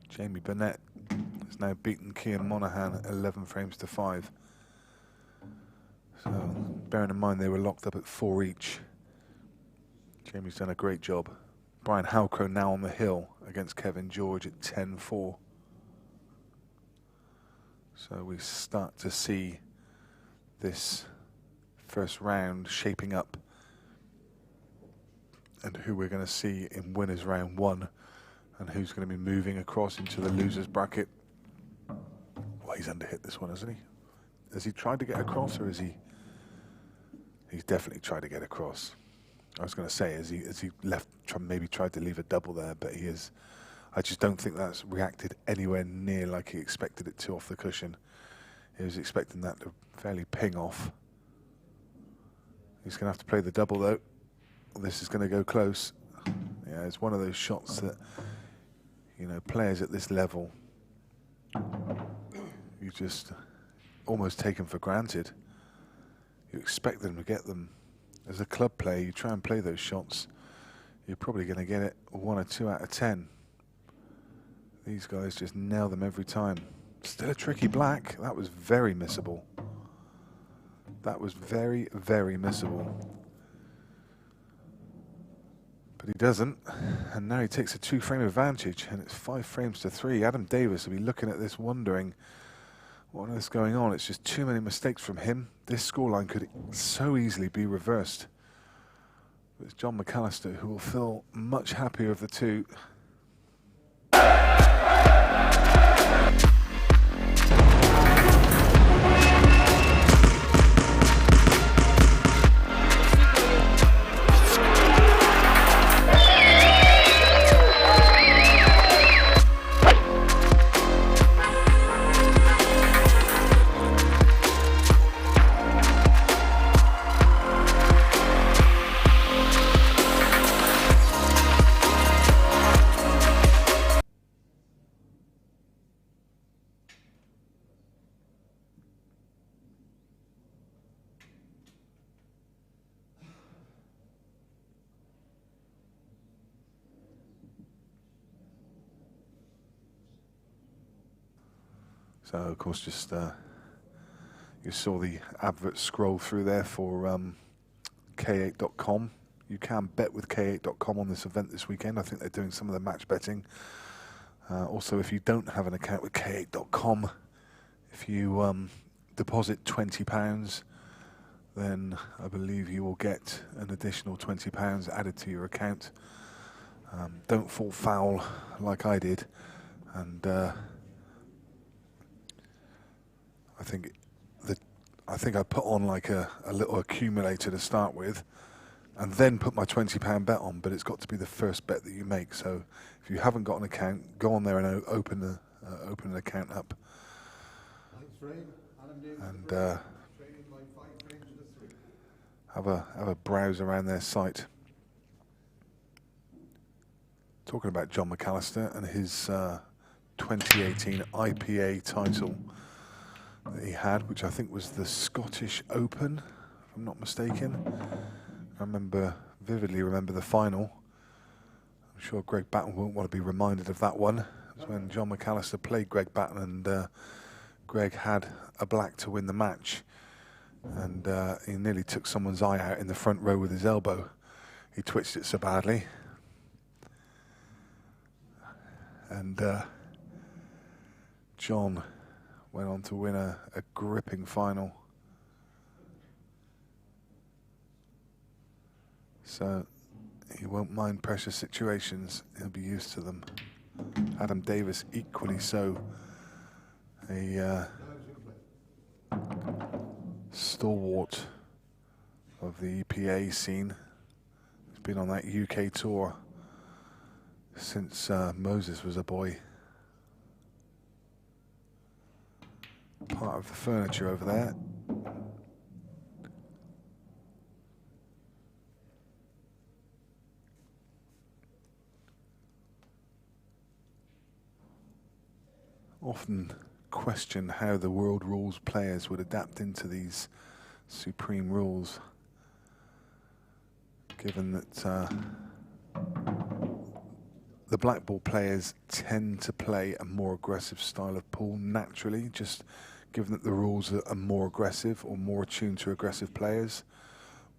Jamie Burnett has now beaten Cian Monaghan 11 frames to 5. So bearing in mind they were locked up at 4 each, Jamie's done a great job. Brian Halcrow now on the hill against Kevin George at 10-4. So we start to see this first round shaping up, and who we're going to see in winners round 1, and who's going to be moving across into the losers bracket. Well, he's underhit this one, hasn't he? Has he tried to get across, or is he? He's definitely tried to get across. I was going to say, has he left? Maybe tried to leave a double there, but he is. I just don't think that's reacted anywhere near like he expected it to off the cushion. He was expecting that to fairly ping off. He's going to have to play the double though. This is going to go close. Yeah, it's one of those shots that, you know, players at this level, you just almost take them for granted. You expect them to get them. As a club player, you try and play those shots, you're probably going to get it 1 or 2 out of 10. These guys just nail them every time. Still a tricky black. That was very missable. That was very, very missable. But he doesn't, and now he takes a 2-frame advantage, and it's 5 frames to 3. Adam Davis will be looking at this wondering what is going on. It's just too many mistakes from him. This scoreline could so easily be reversed. It's Jon McAllister who will feel much happier of the two. So of course, just you saw the advert scroll through there for K8.com. You can bet with K8.com on this event this weekend. I think they're doing some of the match betting. Also, if you don't have an account with K8.com, if you deposit £20, then I believe you will get an additional £20 added to your account. Don't fall foul like I did, and I think I put on like a little accumulator to start with, and then put my £20 bet on. But it's got to be the first bet that you make. So if you haven't got an account, go on there and open an account up, and have a browse around their site. Talking about Jon McAllister and his 2018 IPA title that he had, which I think was the Scottish Open, if I'm not mistaken. I vividly remember the final. I'm sure Greg Batten won't want to be reminded of that one. It was when Jon McAllister played Greg Batten, and Greg had a black to win the match, and he nearly took someone's eye out in the front row with his elbow. He twitched it so badly. And Jon went on to win a gripping final. So he won't mind pressure situations. He'll be used to them. Adam Davis equally so. A stalwart of the EPA scene. He's been on that UK tour since Moses was a boy. Part of the furniture over there. Often question how the World Rules players would adapt into these Supreme Rules, given that the black ball players tend to play a more aggressive style of pool naturally, just given that the rules are more aggressive or more attuned to aggressive players.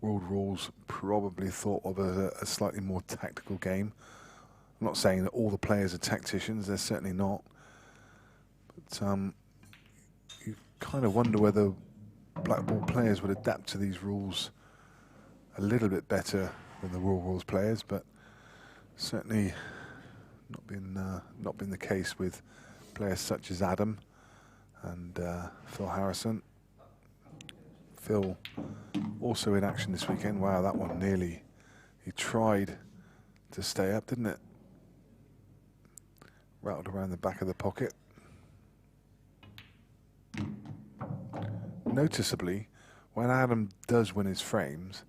World Rules probably thought of as a slightly more tactical game. I'm not saying that all the players are tacticians, they're certainly not. But you kind of wonder whether black ball players would adapt to these rules a little bit better than the World Rules players, but certainly not been the case with players such as Adam and Phil Harrison. Phil also in action this weekend. Wow, that one nearly, he tried to stay up, didn't it? Rattled around the back of the pocket. Noticeably, when Adam does win his frames,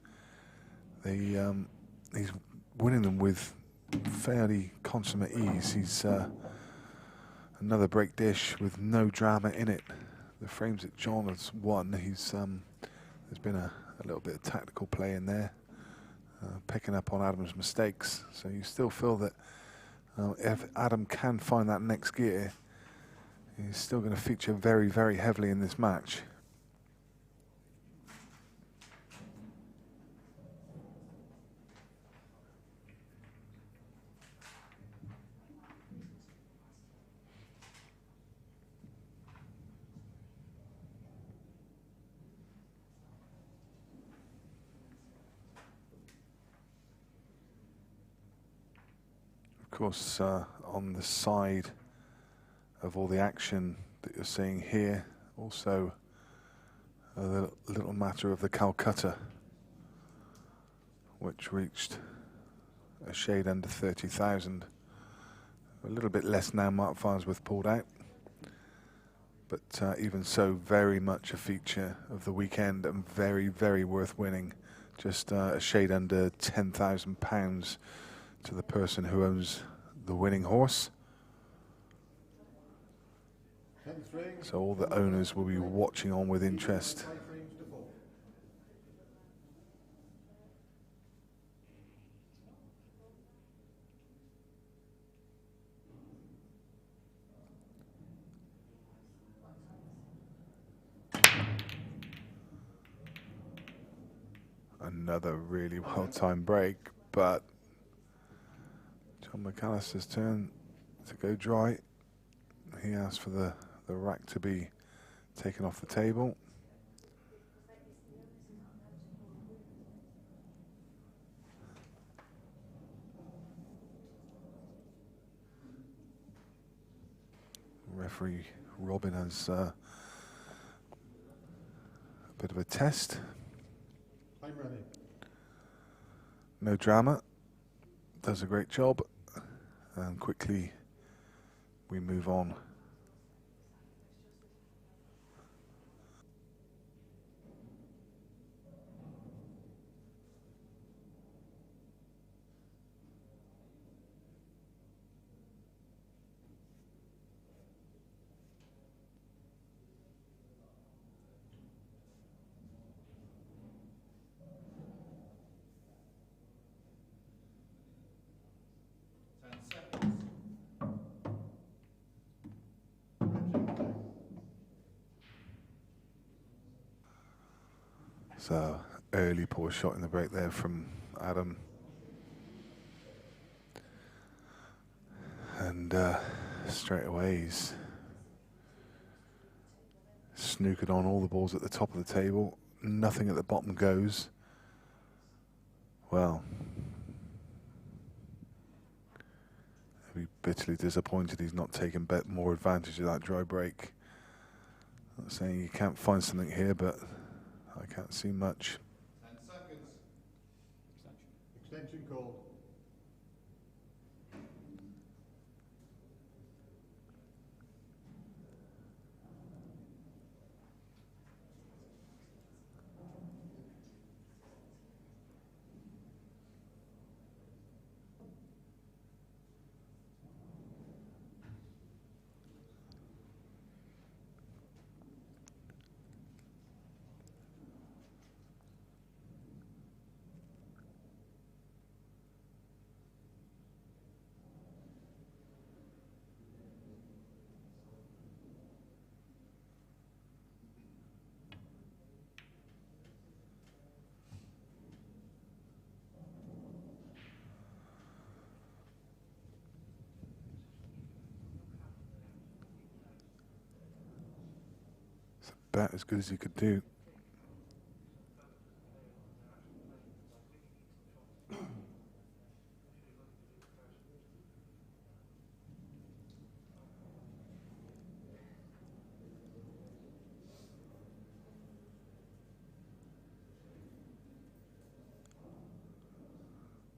he's winning them with fairly consummate ease. He's another break dish with no drama in it. The frames that Jon has won, there's been a little bit of tactical play in there, picking up on Adam's mistakes. So you still feel that if Adam can find that next gear, he's still going to feature very, very heavily in this match. Of course, on the side of all the action that you're seeing here, also a little matter of the Calcutta, which reached a shade under 30,000. A little bit less now. Mark Farnsworth pulled out, but even so, very much a feature of the weekend and very, very worth winning. Just a shade under £10,000 to the person who owns the winning horse. So all the owners will be watching on with interest. Another really well-timed break, but Jon McAllister's turn to go dry. He asked for the rack to be taken off the table. Referee Robin has a bit of a test. I'm ready. No drama. Does a great job. And quickly we move on. So early poor shot in the break there from Adam. And straight away he's snookered on all the balls at the top of the table. Nothing at the bottom goes. Well, he'll be bitterly disappointed he's not taken more advantage of that dry break. Not saying you can't find something here, but I can't see much. 10 seconds. Extension called. About as good as he could do.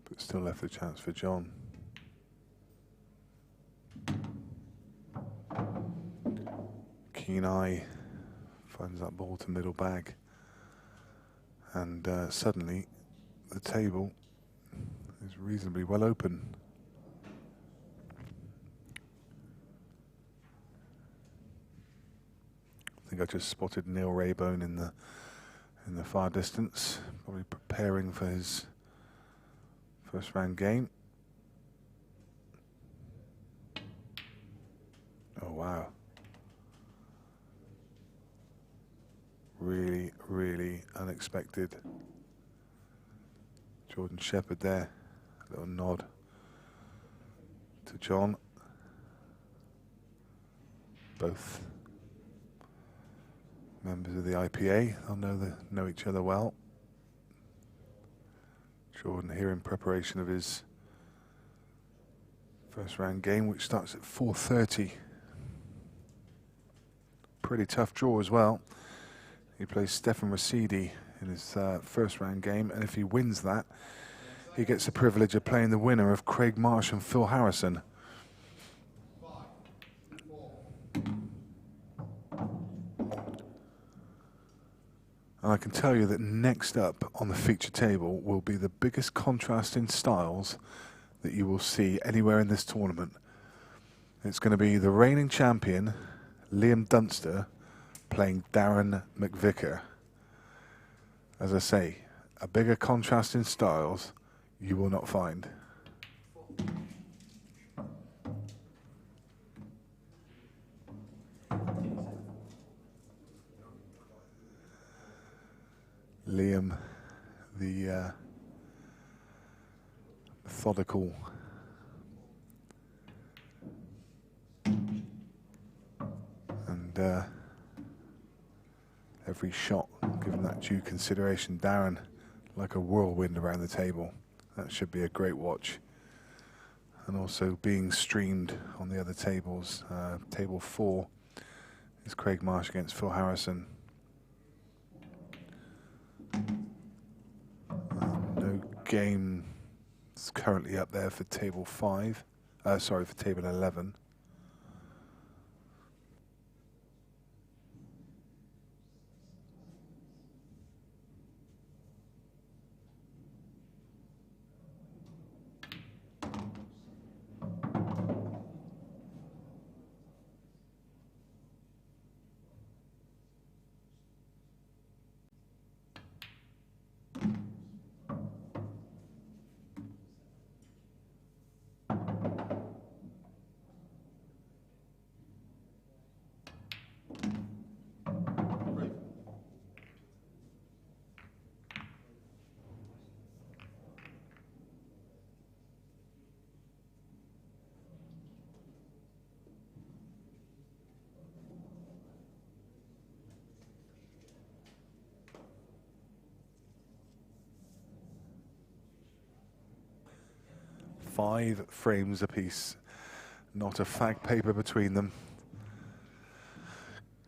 But still left a chance for Jon. Keen eye. Finds that ball to middle bag, and suddenly the table is reasonably well open. I think I just spotted Neil Raybone in the far distance, probably preparing for his first round game. Oh wow. Really, really unexpected. Jordan Shepherd there, a little nod to Jon. Both members of the IPA, they'll know each other well. Jordan here in preparation of his first round game, which starts at 4:30. Pretty tough draw as well. He plays Stefan Rosidi in his first round game, and if he wins that, he gets the privilege of playing the winner of Craig Marsh and Phil Harrison. And I can tell you that next up on the feature table will be the biggest contrast in styles that you will see anywhere in this tournament. It's going to be the reigning champion, Liam Dunster, playing Darren McVicker. As I say, a bigger contrast in styles you will not find. Liam, the methodical and every shot given that due consideration. Darren like a whirlwind around the table. That should be a great watch. And also being streamed on the other tables. Table 4 is Craig Marsh against Phil Harrison. No game is currently up there for table 5. Sorry, for table 11. Five frames apiece, not a fag paper between them.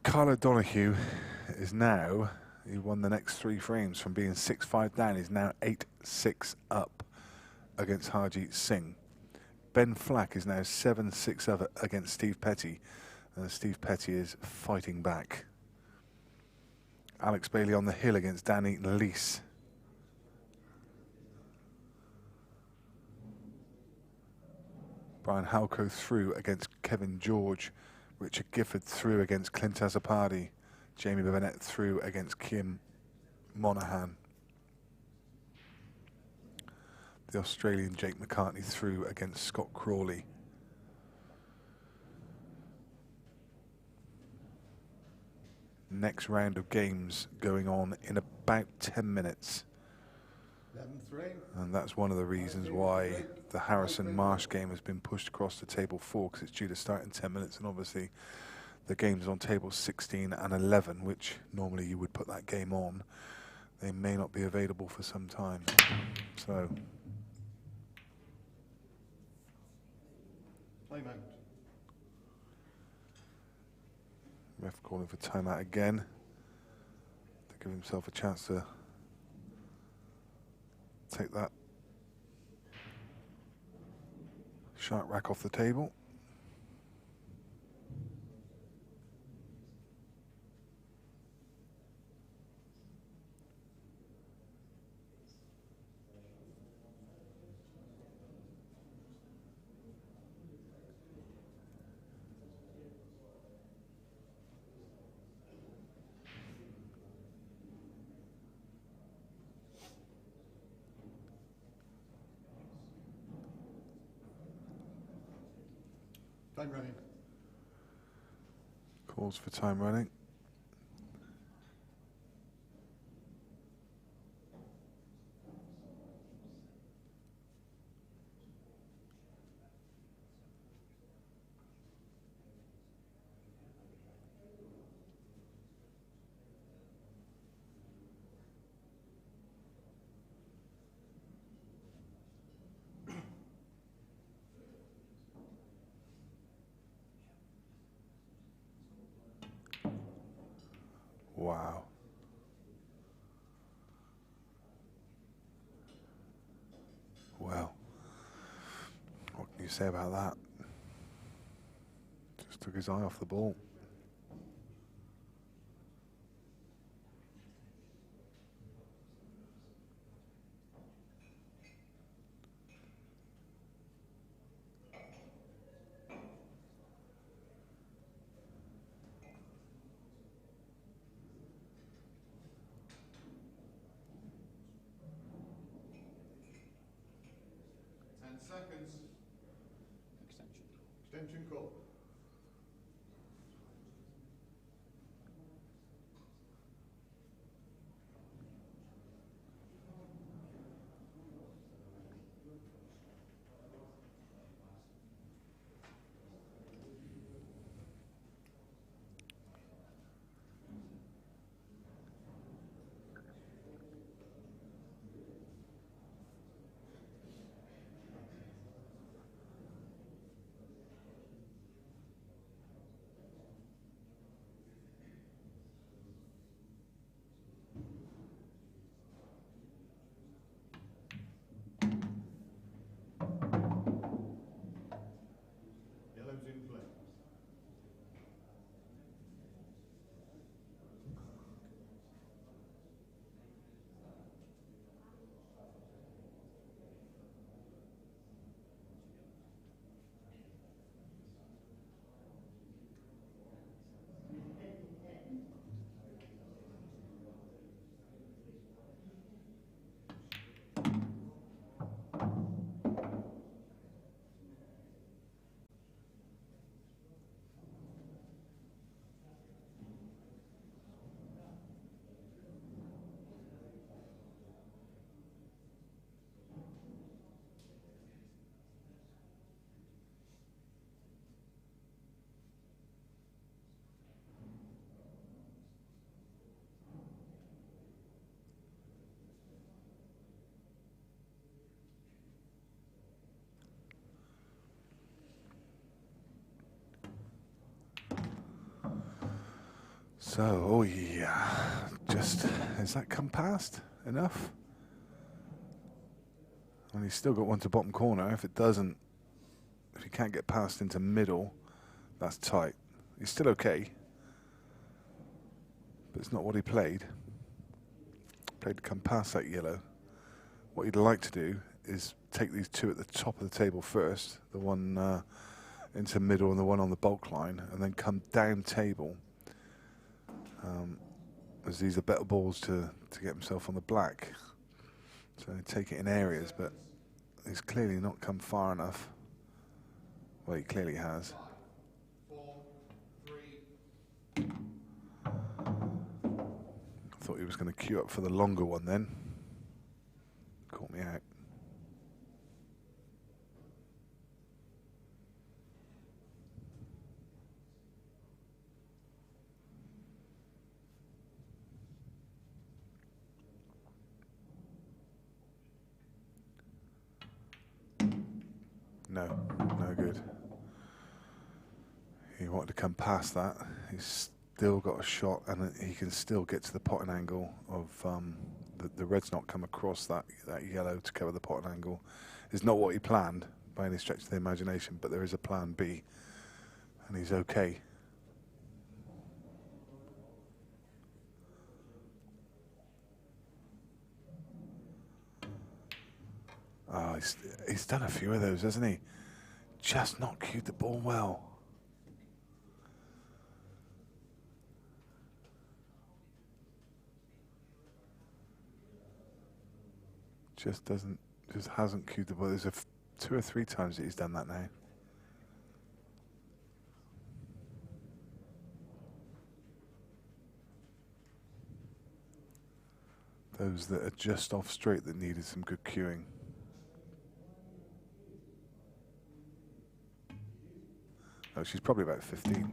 Carlo Donahue is now, he won the next 3 frames from being 6-5 down, he's now 8-6 up against Harjeet Singh. Ben Flack is now 7-6 up against Steve Petty, and Steve Petty is fighting back. Alex Bailey on the hill against Dan Eaton-Leese. Brian Halco through against Kevin George. Richard Gifford through against Clint Azzopardi. Jamie Burnett through against Kim Monaghan. The Australian Jake McCartney through against Scott Crawley. Next round of games going on in about 10 minutes. 11-3. And that's one of the reasons why the Harrison-Marsh game has been pushed across to table 4, because it's due to start in 10 minutes, and obviously the games on tables 16 and 11, which normally you would put that game on, they may not be available for some time. So Timeout. ref calling for timeout again to give himself a chance to take that shark rack off the table. Time running. Calls for time running. Wow. Well, what can you say about that? Just took his eye off the ball. Seconds. Extension call. So, oh yeah, just, has that come past enough? And he's still got one to bottom corner. If it doesn't, if he can't get past into middle, that's tight. He's still okay, but it's not what he played. Played to come past that yellow. What he'd like to do is take these two at the top of the table first, the one into middle and the one on the bulk line, and then come down table. As these are better balls to get himself on the black. So take it in areas, but he's clearly not come far enough. Well, he clearly has. 5, 4, 3. I thought he was going to queue up for the longer one then. Caught me out. No, no good. He wanted to come past that. He's still got a shot, and he can still get to the potting angle of the red's not come across that yellow to cover the potting angle. It's not what he planned by any stretch of the imagination, but there is a plan B, and he's okay. Oh, he's done a few of those, hasn't he? Just not cued the ball well. Just hasn't cued the ball. There's 2 or 3 times that he's done that now. Those that are just off straight that needed some good cueing. Oh, she's probably about 15.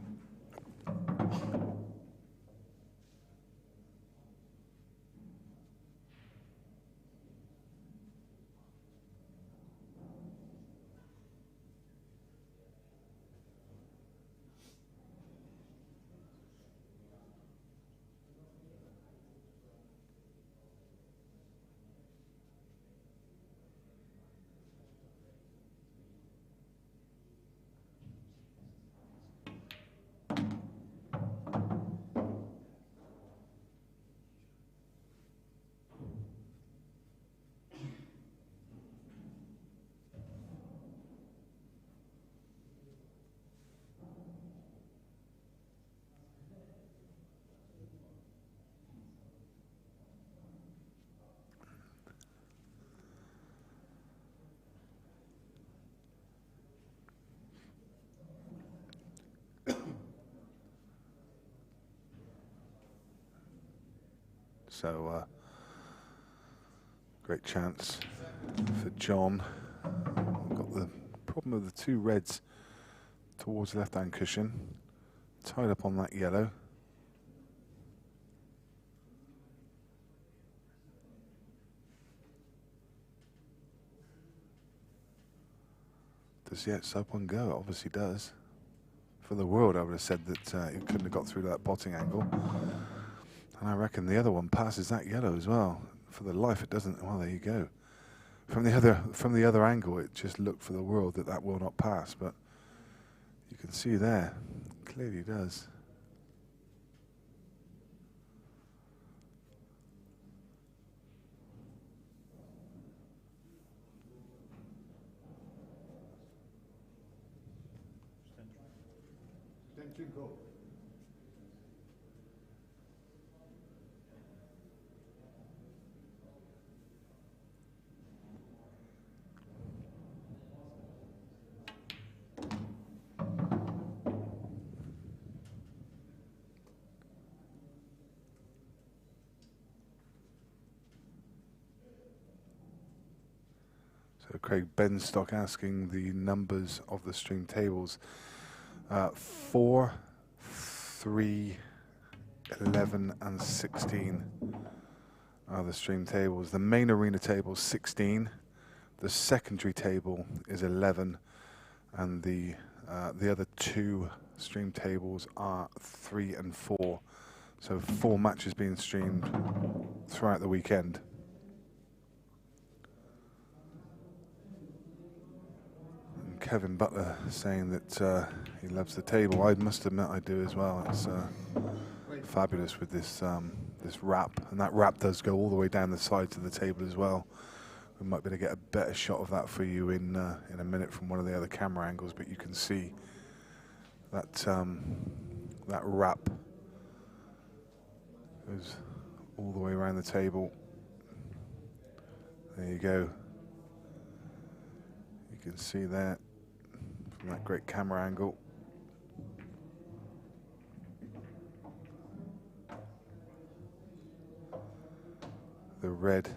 So, great chance for Jon. Got the problem of the 2 reds towards the left-hand cushion, tied up on that yellow. Does yet sub one go? It obviously does. For the world, I would have said that he couldn't have got through to that potting angle. And I reckon the other one passes that yellow as well. For the life, it doesn't. Well, there you go. From the other angle, it just looked for the world that will not pass. But you can see there, clearly does. Extension go. So Craig Benstock asking the numbers of the stream tables. 4, 3, 11 and 16 are the stream tables. The main arena table is 16. The secondary table is 11. And the other 2 stream tables are 3 and 4. So 4 matches being streamed throughout the weekend. And Kevin Butler saying that he loves the table. I must admit I do as well. It's fabulous with this this wrap, and that wrap does go all the way down the sides of the table as well. We might be able to get a better shot of that for you in a minute from one of the other camera angles, but you can see that that wrap goes all the way around the table. There you go. You can see that from that great camera angle. The red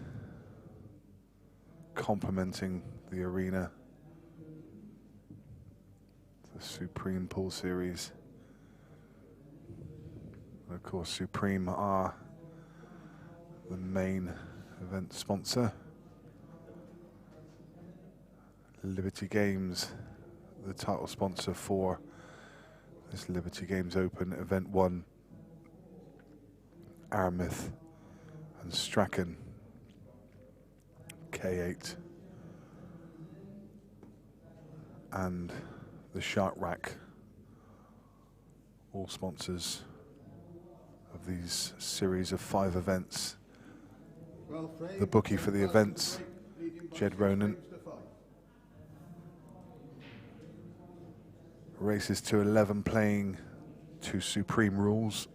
complementing the arena. The Supreme Pool Series. And of course, Supreme are the main event sponsor. Liberty Games, the title sponsor for this Liberty Games Open Event 1. Aramith and Strachan, K8, and the Shark Rack, all sponsors of these series of 5 events. The bookie for the events, Jed Ronan. Races to 11 playing to Supreme rules.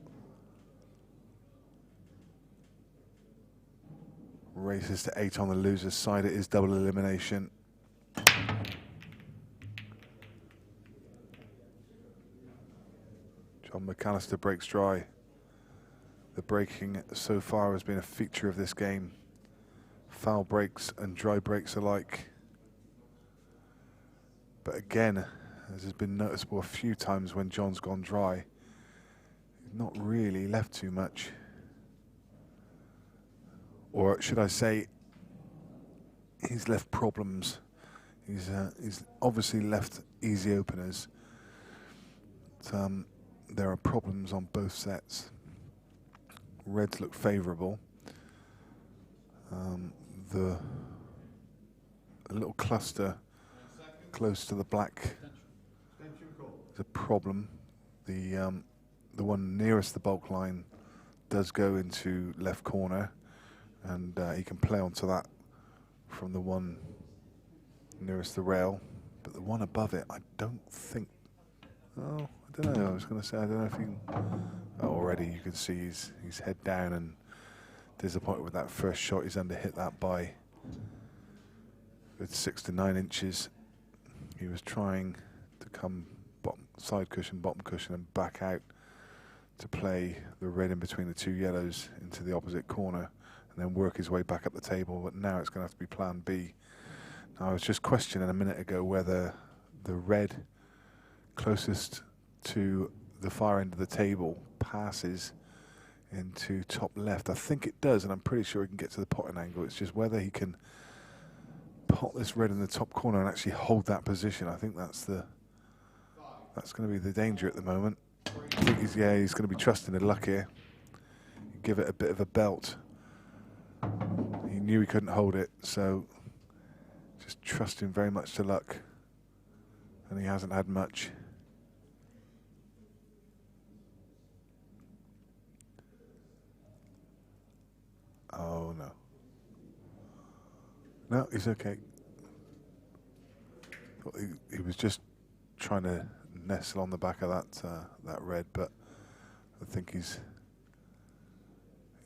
Races to 8 on the loser's side. It is double elimination. Jon McAllister breaks dry. The breaking so far has been a feature of this game. Foul breaks and dry breaks alike. But again, as has been noticeable a few times when Jon's gone dry, he's not really left too much. Or should I say, he's left problems. He's obviously left easy openers. But, there are problems on both sets. Reds look favourable. The little cluster close to the black is a problem. The one nearest the bulk line does go into left corner, and he can play onto that from the one nearest the rail. But the one above it, I don't think. Oh, I don't know. I was going to say, I don't know if he can. Oh, already you can see he's head down and disappointed with that first shot. He's under hit that by good 6 to 9 inches. He was trying to come side cushion, bottom cushion, and back out to play the red in between the 2 yellows into the opposite corner, and then work his way back up the table. But now it's going to have to be plan B. Now, I was just questioning a minute ago whether the red closest to the far end of the table passes into top left. I think it does, and I'm pretty sure he can get to the potting angle. It's just whether he can pot this red in the top corner and actually hold that position. I think that's going to be the danger at the moment. I think he's going to be trusting in luck here. Give it a bit of a belt. He knew he couldn't hold it, so just trusting very much to luck. And he hasn't had much. Oh no. No, he's okay. He was just trying to nestle on the back of that red, but I think he's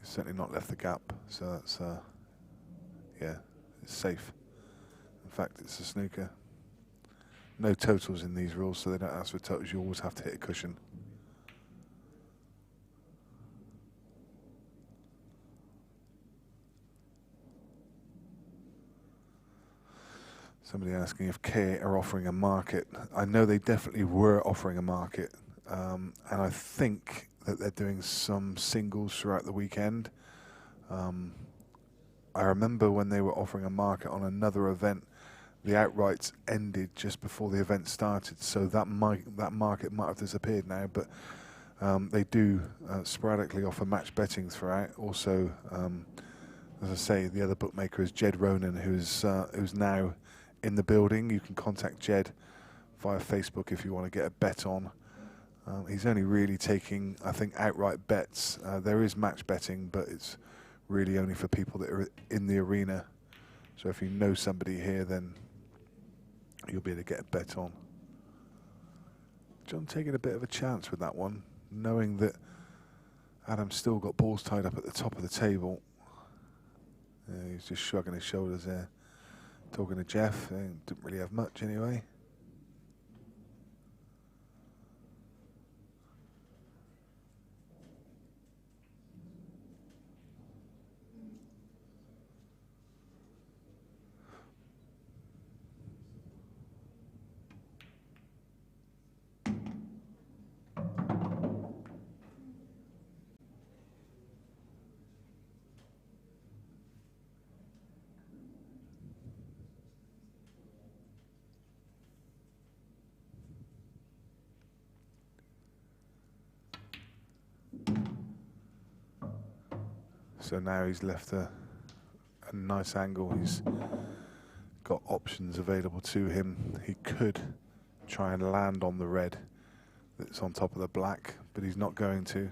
certainly not left the gap. So that's yeah, it's safe. In fact, it's a snooker. No totals in these rules, so they don't ask for totals. You always have to hit a cushion. Somebody asking if K are offering a market. I know they definitely were offering a market, and I think that they're doing some singles throughout the weekend. I remember when they were offering a market on another event, the outrights ended just before the event started, so that market might have disappeared now. But They do sporadically offer match betting throughout. Also, as I say, the other bookmaker is Jed Ronan, who's now in the building. You can contact Jed via Facebook if you want to get a bet on. He's only really taking, I think, outright bets. There is match betting, but it's really only for people that are in the arena. So if you know somebody here, then you'll be able to get a bet on. Jon taking a bit of a chance with that one, knowing that Adam's still got balls tied up at the top of the table. He's just shrugging his shoulders there, talking to Jeff. Didn't really have much anyway. So now he's left a nice angle. He's got options available to him. He could try and land on the red that's on top of the black, but he's not going to.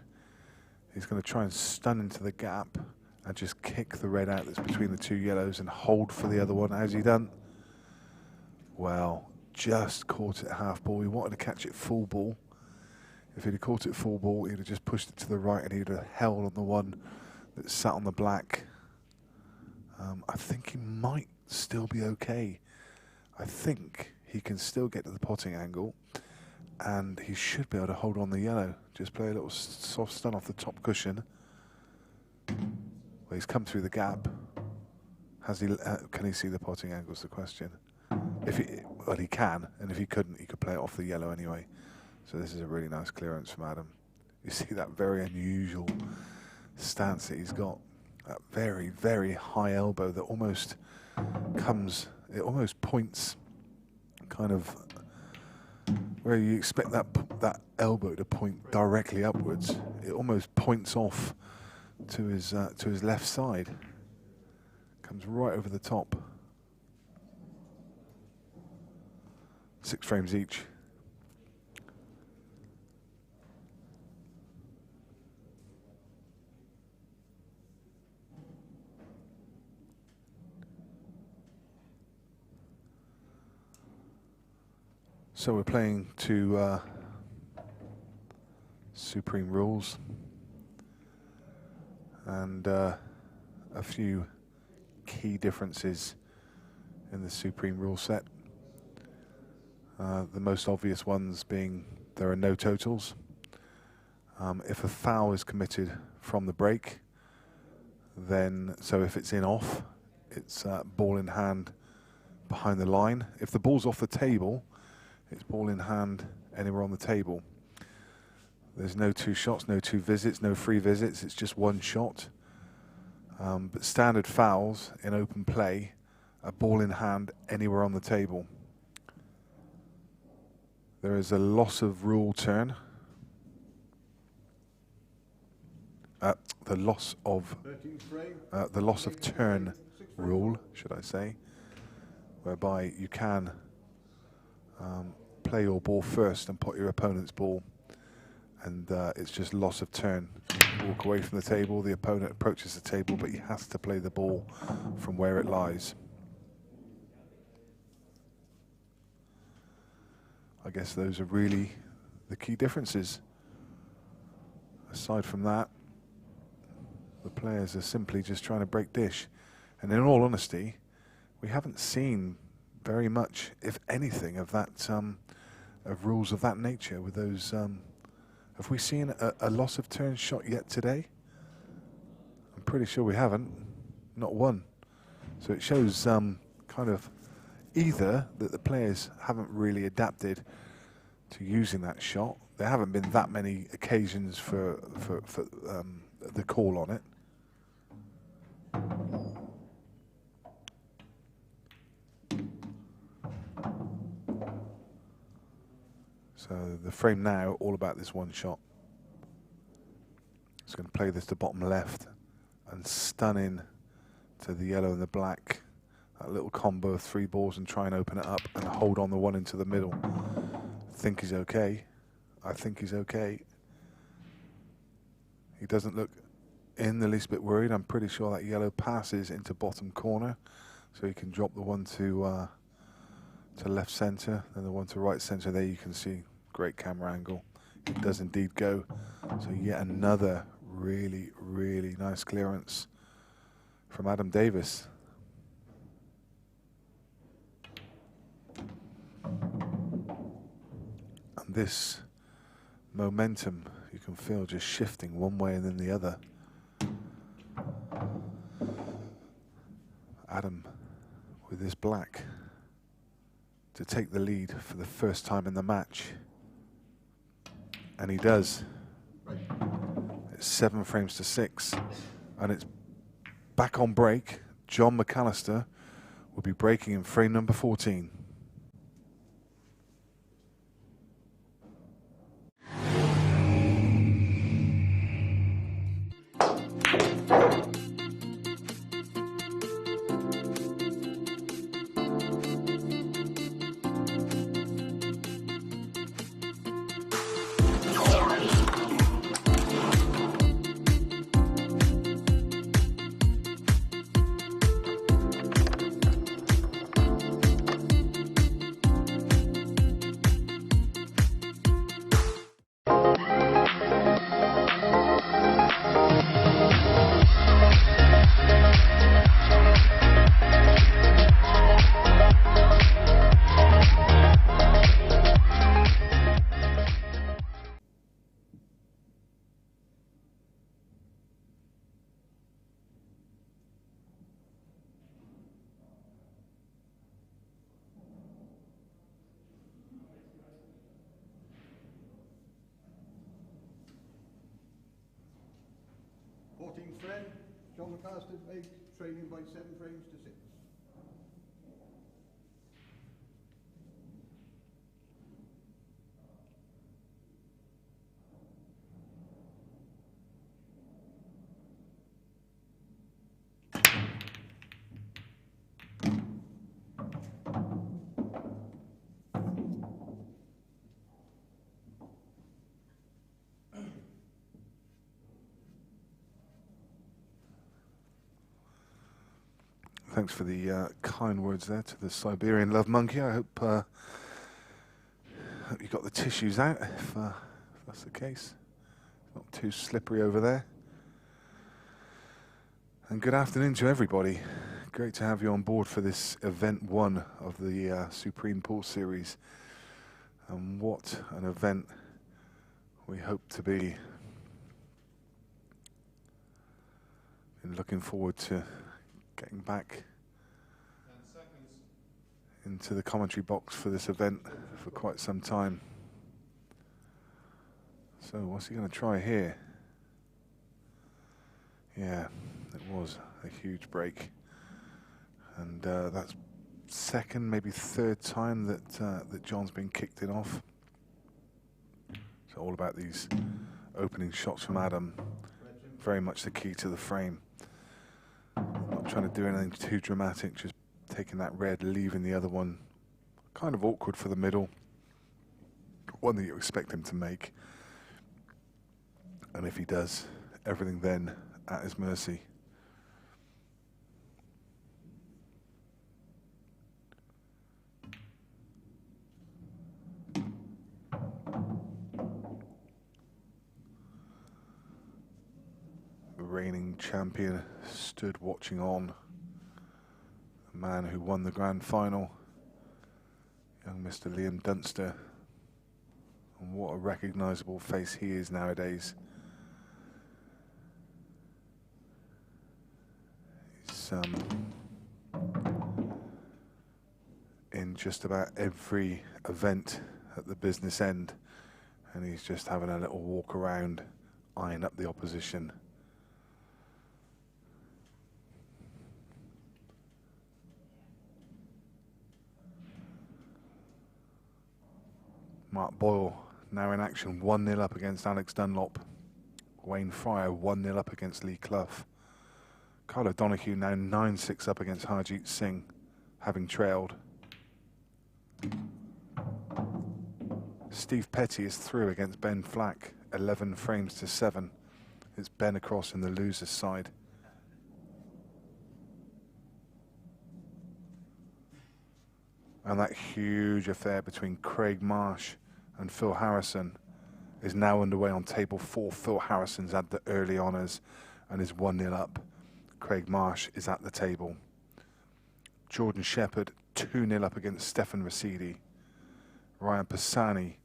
He's going to try and stun into the gap and just kick the red out that's between the two yellows and hold for the other one. How's he done? Well, just caught it half ball. He wanted to catch it full ball. If he'd have caught it full ball, he'd have just pushed it to the right and he'd have held on the one that sat on the black. I think he might still be okay. I think he can still get to the potting angle and he should be able to hold on the yellow. Just play a little soft stun off the top cushion. Well, he's come through the gap. Has he? Can he see the potting angle is the question. Well, he can, and if he couldn't, he could play it off the yellow anyway. So this is a really nice clearance from Adam. You see that very unusual stance that he's got. That very, very high elbow that almost it almost points kind of where you expect that elbow to point directly upwards. It almost points off to his left side. Comes right over the top. 6 frames each. So we're playing to Supreme Rules and a few key differences in the Supreme Rule set. The most obvious ones being there are no totals. If a foul is committed from the break, then, so if it's in off, it's ball in hand behind the line. If the ball's off the table, it's ball in hand anywhere on the table. There's no 2 shots, no 2 visits, no 3 visits, it's just 1 shot. But standard fouls in open play are ball in hand anywhere on the table. There is a loss of rule turn. The loss of turn rule, should I say, whereby you can play your ball first and put your opponent's ball, and it's just loss of turn. Walk away from the table, the opponent approaches the table, but he has to play the ball from where it lies. I guess those are really the key differences. Aside from that, the players are simply just trying to break dish. And in all honesty, we haven't seen very much, if anything, of that of rules of that nature with those. Have we seen a loss of turn shot yet today? I'm pretty sure we haven't. Not one. So it shows kind of either that the players haven't really adapted to using that shot. There haven't been that many occasions for the call on it. So the frame now all about this 1 shot. He's going to play this to bottom left and stun in to the yellow and the black. That little combo of 3 balls and try and open it up and hold on the one into the middle. I think he's okay. I think he's okay. He doesn't look in the least bit worried. I'm pretty sure that yellow passes into bottom corner, so he can drop the one to left centre, then the one to right centre. There you can see, great camera angle. It does indeed go. So yet another really, really nice clearance from Adam Davis. And this momentum you can feel just shifting one way and then the other. Adam with his black to take the lead for the first time in the match. And he does. It's 7 frames to 6. And it's back on break. Jon McAllister will be breaking in frame number 14. Frame, Jon McAllister break, trailing by 7 frames to 6. Thanks for the kind words there to the Siberian love monkey. I hope you got the tissues out, if that's the case. Not too slippery over there. And good afternoon to everybody. Great to have you on board for this event 1 of the Supreme Pool Series. And what an event we hope to be. Been looking forward to getting back into the commentary box for this event for quite some time. So what's he going to try here? Yeah, it was a huge break, and that's second, maybe third time that that Jon's been kicked it off. So all about these opening shots from Adam, very much the key to the frame. Not trying to do anything too dramatic, just taking that red, leaving the other one kind of awkward for the middle. One that you expect him to make. And if he does, everything then at his mercy. The reigning champion stood watching on. The man who won the grand final, young Mr. Liam Dunster. And what a recognisable face he is nowadays. He's in just about every event at the business end, and he's just having a little walk around, eyeing up the opposition. Mark Boyle now in action, 1-0 up against Alex Dunlop. Wayne Fryer 1-0 up against Lee Clough. Carlo Donahue now 9-6 up against Harjeet Singh, having trailed. Steve Petty is through against Ben Flack, 11 frames to 7. It's Ben across in the loser's side. And that huge affair between Craig Marsh and Phil Harrison is now underway on table 4. Phil Harrison's had the early honours and is 1-0 up. Craig Marsh is at the table. Jordan Shepherd 2-0 up against Stefan Rasidi. Ryan Pisani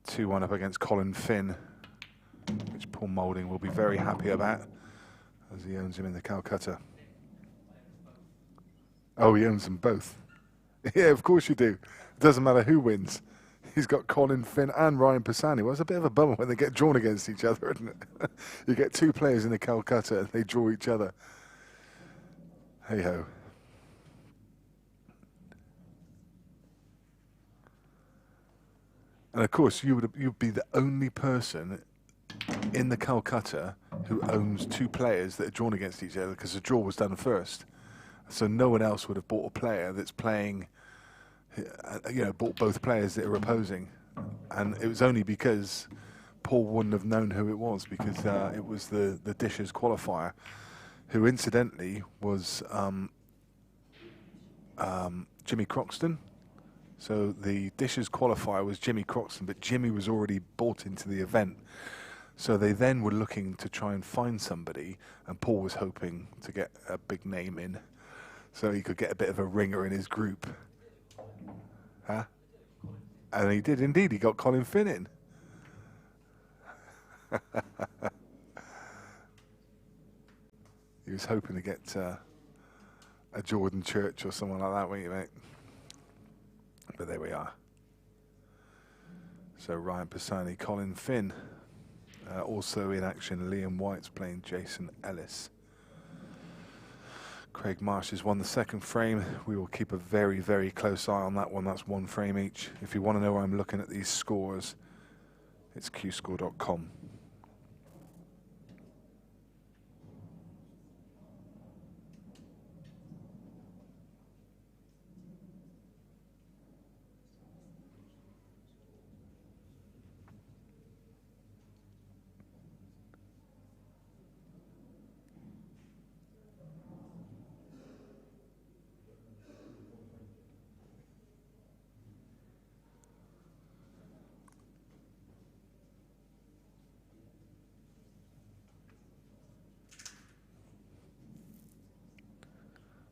2-1 up against Colin Finn, which Paul Moulding will be very happy about as he owns him in the Calcutta. Oh, he owns them both. Yeah, of course you do. It doesn't matter who wins. He's got Colin Finn and Ryan Pisani. Well, it's a bit of a bummer when they get drawn against each other, isn't it? You get two players in the Calcutta and they draw each other. Hey-ho. And of course, you'd be the only person in the Calcutta who owns two players that are drawn against each other, because the draw was done first. So no one else would have bought a player that's playing, bought both players that are opposing. And it was only because Paul wouldn't have known who it was, because it was the Dishes qualifier, who incidentally was Jimmy Croxton. So the Dishes qualifier was Jimmy Croxton, but Jimmy was already bought into the event. So they then were looking to try and find somebody, and Paul was hoping to get a big name in, so he could get a bit of a ringer in his group. Huh? And he did indeed. He got Colin Finn in. He was hoping to get a Jordan Church or someone like that, weren't you, mate? But there we are. So Ryan Pisani, Colin Finn. Also in action, Liam White's playing Jason Ellis. Craig Marsh has won the second frame. We will keep a very, very close eye on that one. That's 1 frame each. If you want to know where I'm looking at these scores, it's qscore.com.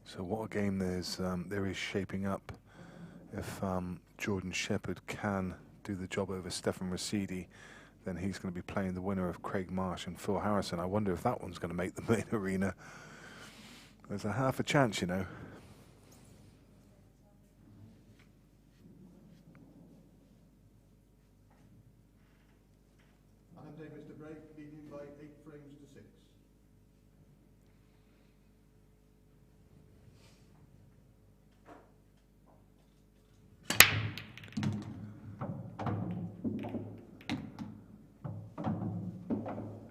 So what a game there is shaping up. If Jordan Shepherd can do the job over Stefan Rasidi, then he's going to be playing the winner of Craig Marsh and Phil Harrison. I wonder if that one's going to make the main arena. There's a half a chance, you know. Adam Davis to break, leading by 8 frames to 6.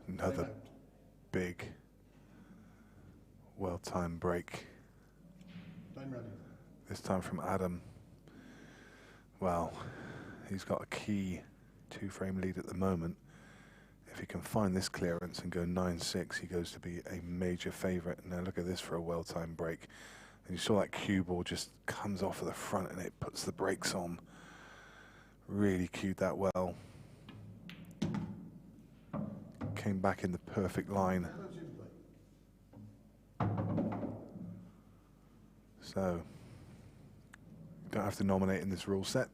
Another big, well-timed break. Time ready. This time from Adam. Well, he's got a key 2-frame lead at the moment. If he can find this clearance and go 9-6, he goes to be a major favourite. Now look at this for a well-timed break. And you saw that cue ball just comes off of the front and it puts the brakes on. Really cued that well. Came back in the perfect line. So, you don't have to nominate in this rule set.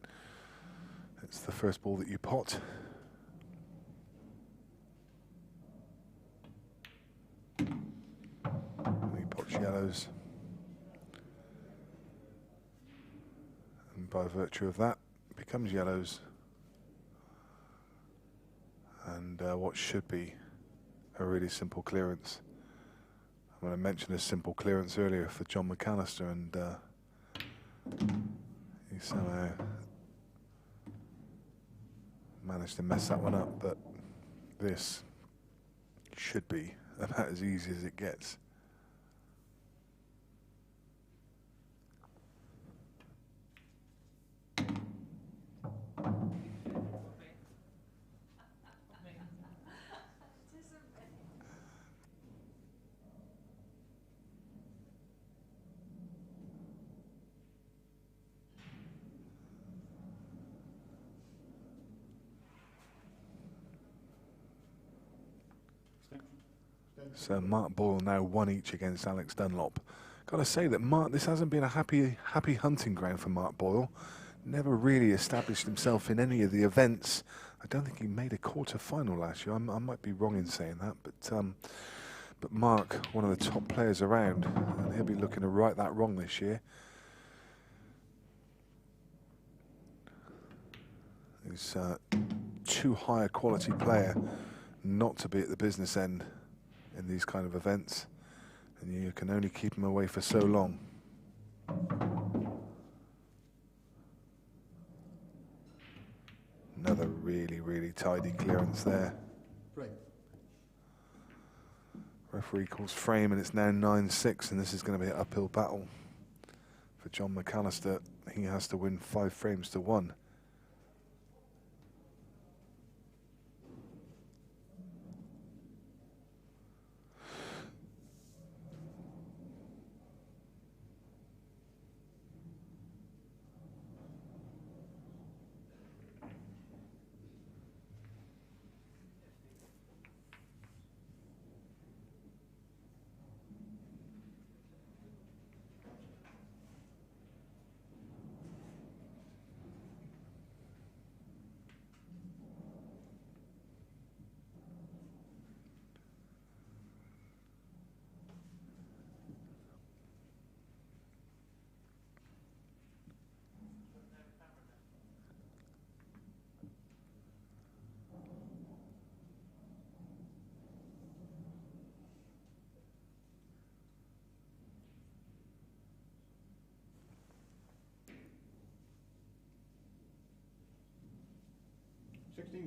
It's the first ball that you pot. He pots yellows. And by virtue of that, becomes yellows. And what should be a really simple clearance. I'm going to mention a simple clearance earlier for Jon McAllister, and he somehow managed to mess that one up, but this should be about as easy as it gets. So Mark Boyle now 1 each against Alex Dunlop. Got to say that this hasn't been a happy hunting ground for Mark Boyle. Never really established himself in any of the events. I don't think he made a quarter-final last year. I might be wrong in saying that, but Mark, one of the top players around, and he'll be looking to right that wrong this year. He's too high a quality player not to be at the business end in these kind of events, and you can only keep him away for so long. Another really tidy clearance there. Frame. Referee calls frame, and it's now 9-6, and this is going to be an uphill battle for Jon McAllister. He has to win 5 frames to 1.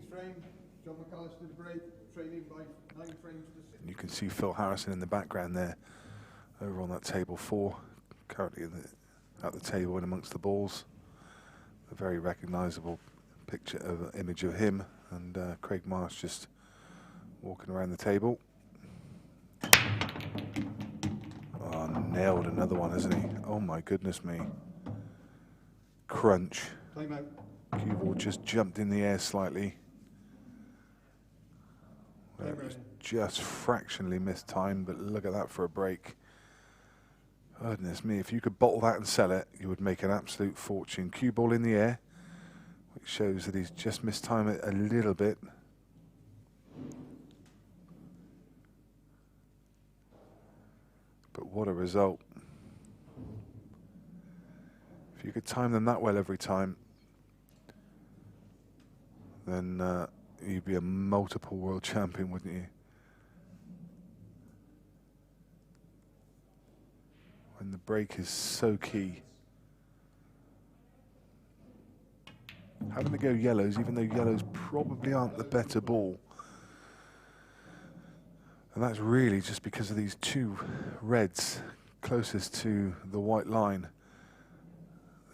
Frame, Jon McAllister to break, trailing by 9 frames to 6. And you can see Phil Harrison in the background there, over on that table 4, currently at the table in amongst the balls. A very recognisable image of him, and Craig Marsh just walking around the table. Oh, nailed another one, hasn't he? Oh my goodness me. Crunch. Time out. Cue ball just jumped in the air slightly. It was just fractionally missed time, but look at that for a break. Goodness me, if you could bottle that and sell it, you would make an absolute fortune. Cue ball in the air, which shows that he's just missed time a little bit. But what a result. If you could time them that well every time, then you'd be a multiple world champion, wouldn't you? When the break is so key. Having to go yellows, even though yellows probably aren't the better ball. And that's really just because of these 2 reds closest to the white line.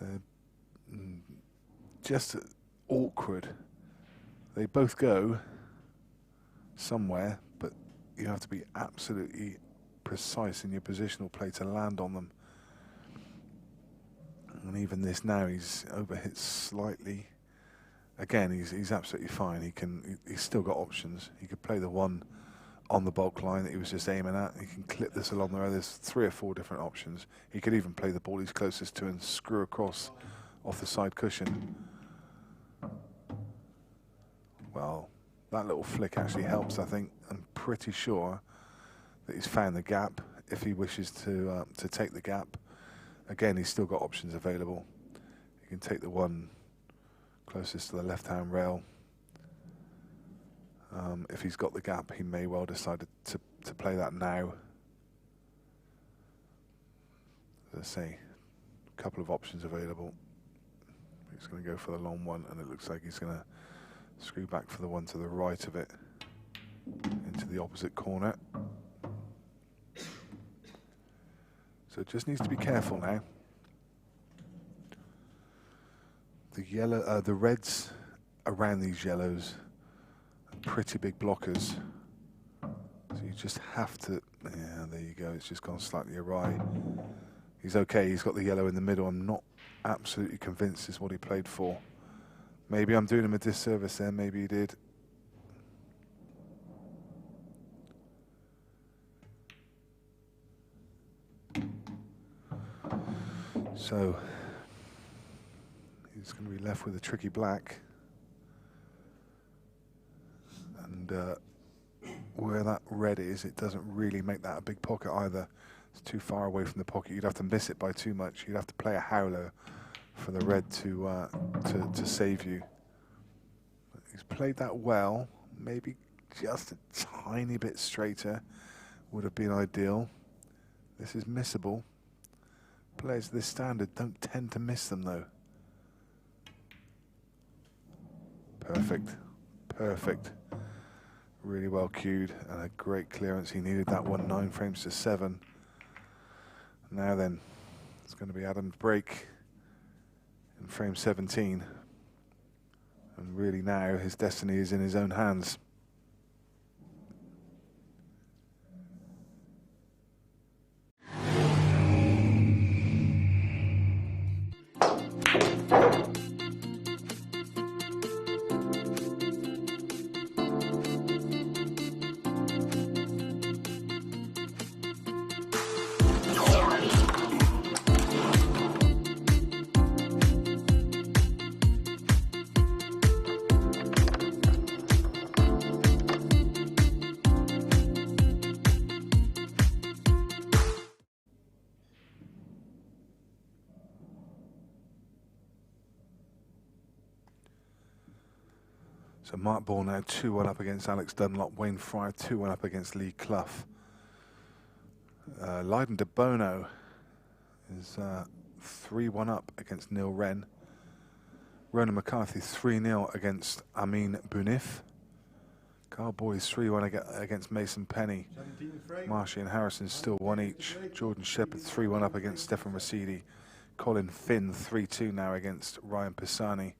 They're just awkward. They both go somewhere, but you have to be absolutely precise in your positional play to land on them. And even this now, he's overhit slightly. Again, he's absolutely fine. He's still got options. He could play the one on the bulk line that he was just aiming at. He can clip this along the road. There's 3 or 4 different options. He could even play the ball he's closest to and screw across off the side cushion. Well, that little flick actually helps, I think. I'm pretty sure that he's found the gap if he wishes to take the gap. Again, he's still got options available. He can take the one closest to the left-hand rail. If he's got the gap, he may well decide to play that now. As I say, a couple of options available. He's going to go for the long one, and it looks like he's going to screw back for the one to the right of it into the opposite corner. So just needs to be careful now. The reds around these yellows are pretty big blockers. So you just have to, yeah, there you go, it's just gone slightly awry. He's okay, he's got the yellow in the middle. I'm not absolutely convinced is what he played for. Maybe I'm doing him a disservice there, maybe he did. So he's going to be left with a tricky black. And where that red is, it doesn't really make that a big pocket either. It's too far away from the pocket. You'd have to miss it by too much. You'd have to play a howler for the red to save you. But he's played that well. Maybe just a tiny bit straighter would have been ideal. This is missable. Players of this standard don't tend to miss them though. Perfect. Perfect. Really well cued and a great clearance. He needed that one, 9 frames to 7. Now then, it's going to be Adam's break in frame 17. And really now his destiny is in his own hands. So Mark Ball now 2-1 up against Alex Dunlop. Wayne Fryer 2-1 up against Lee Clough. Leiden de Bono is 3-1 up against Neil Wren. Ronan McCarthy 3-0 against Amin Bunif. Carl Boys 3-1 against Mason Penny. Marshy and Harrison still 1 each. Jordan Shepherd 3-1 up against Stefan Rasidi. Colin Finn 3-2 now against Ryan Pisani.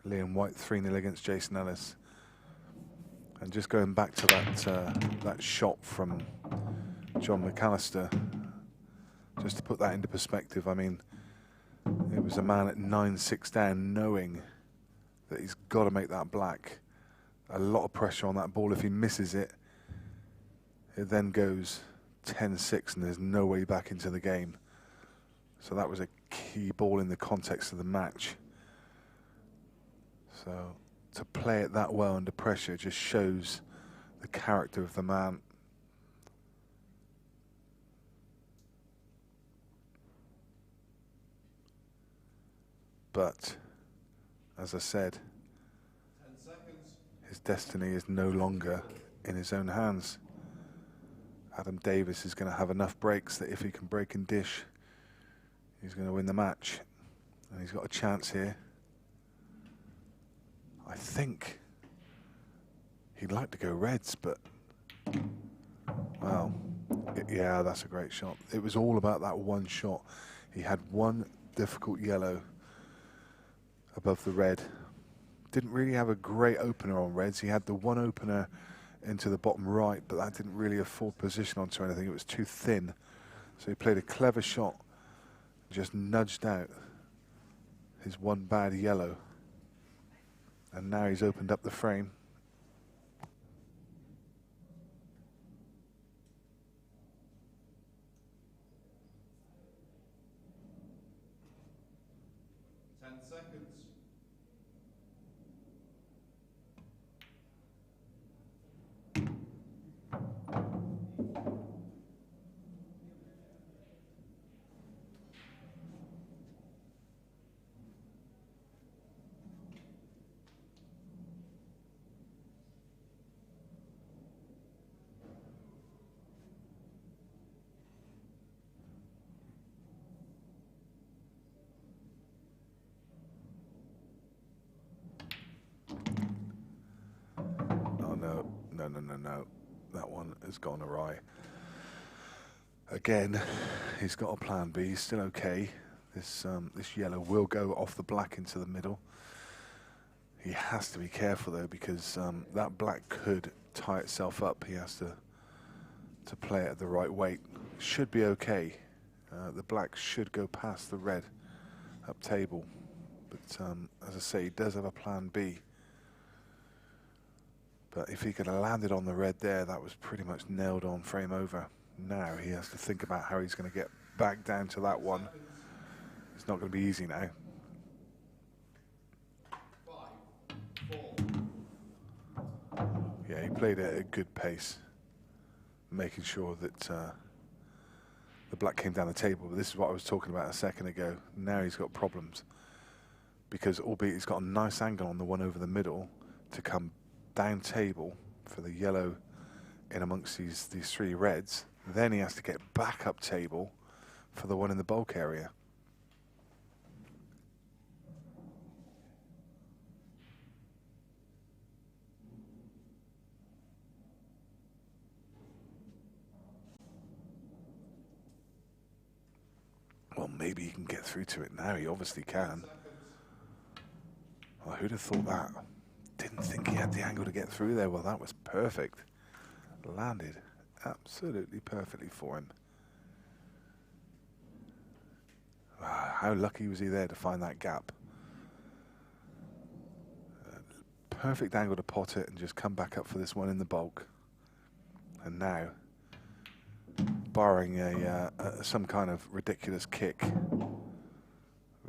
Liam White 3-0 against Jason Ellis. And just going back to that shot from Jon McAllister, just to put that into perspective, I mean, it was a man at 9-6 down knowing that he's got to make that black. A lot of pressure on that ball. If he misses it, it then goes 10-6 and there's no way back into the game. So that was a key ball in the context of the match. So to play it that well under pressure just shows the character of the man. But, as I said, 10 seconds. His destiny is no longer in his own hands. Adam Davis is going to have enough breaks that if he can break and dish, he's going to win the match. And he's got a chance here. I think he'd like to go reds, but, well, yeah, that's a great shot. It was all about that one shot. He had one difficult yellow above the red. Didn't really have a great opener on reds. He had the one opener into the bottom right, but that didn't really afford position onto anything. It was too thin. So he played a clever shot, just nudged out his one bad yellow. And now he's opened up the frame. No. that one has gone awry. Again, he's got a plan B. He's still okay. This yellow will go off the black into the middle. He has to be careful though, because that black could tie itself up. He has to play it at the right weight. Should be okay. The black should go past the red up table, but as I say, he does have a plan B. But if he could have landed on the red there, that was pretty much nailed on, frame over. Now he has to think about how he's going to get back down to that one. It's not going to be easy now. 5, 4. Yeah, he played it at a good pace, making sure that the black came down the table. But this is what I was talking about a second ago. Now he's got problems, because albeit he's got a nice angle on the one over the middle to come down table for the yellow in amongst these three reds, then he has to get back up table for the one in the bulk area. Well, maybe he can get through to it now. He obviously can. Well, who'd have thought that? Didn't think he had the angle to get through there. Well, that was perfect. Landed absolutely perfectly for him. How lucky was he there to find that gap? Perfect angle to pot it and just come back up for this one in the bulk. And now, barring some kind of ridiculous kick,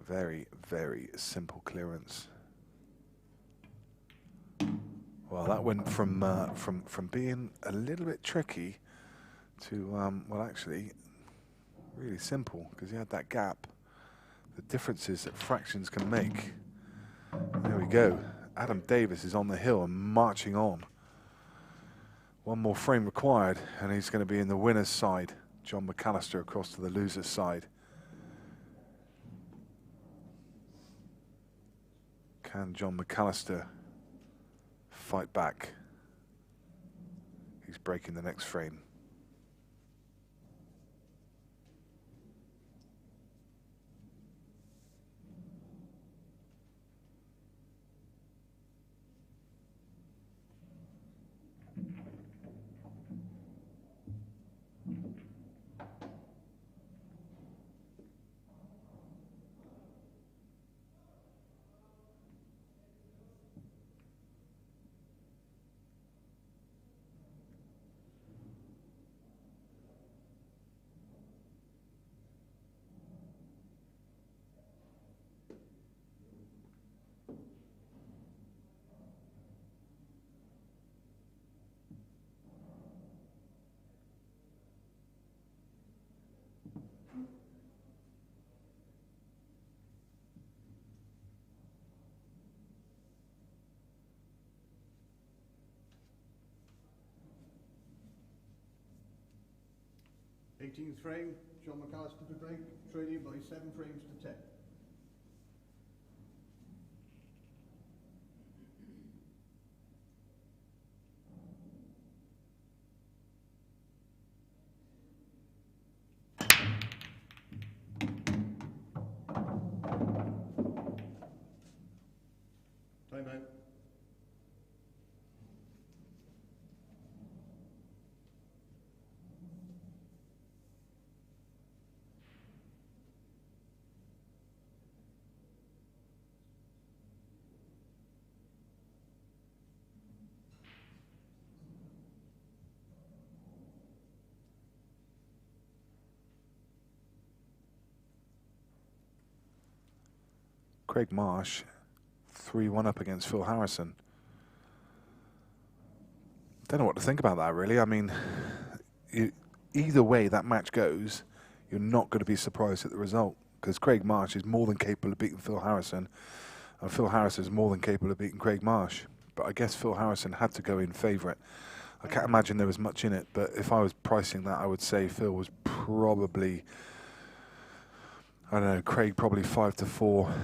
very, very simple clearance. Well, that went from being a little bit tricky to well, actually, really simple, because he had that gap. The differences that fractions can make. There we go. Adam Davis is on the hill and marching on. One more frame required, and he's going to be in the winner's side. Jon McAllister across to the loser's side. Can Jon McAllister fight back? He's breaking the next frame. Eighteenth frame, Jon McAllister to break, trailing by 7 frames to 10. Time out. Craig Marsh, 3-1 up against Phil Harrison. Don't know what to think about that, really. I mean, either way that match goes, you're not going to be surprised at the result, because Craig Marsh is more than capable of beating Phil Harrison, and Phil Harrison is more than capable of beating Craig Marsh. But I guess Phil Harrison had to go in favourite. I can't imagine there was much in it, but if I was pricing that, I would say Phil was probably, I don't know, Craig probably 5-4.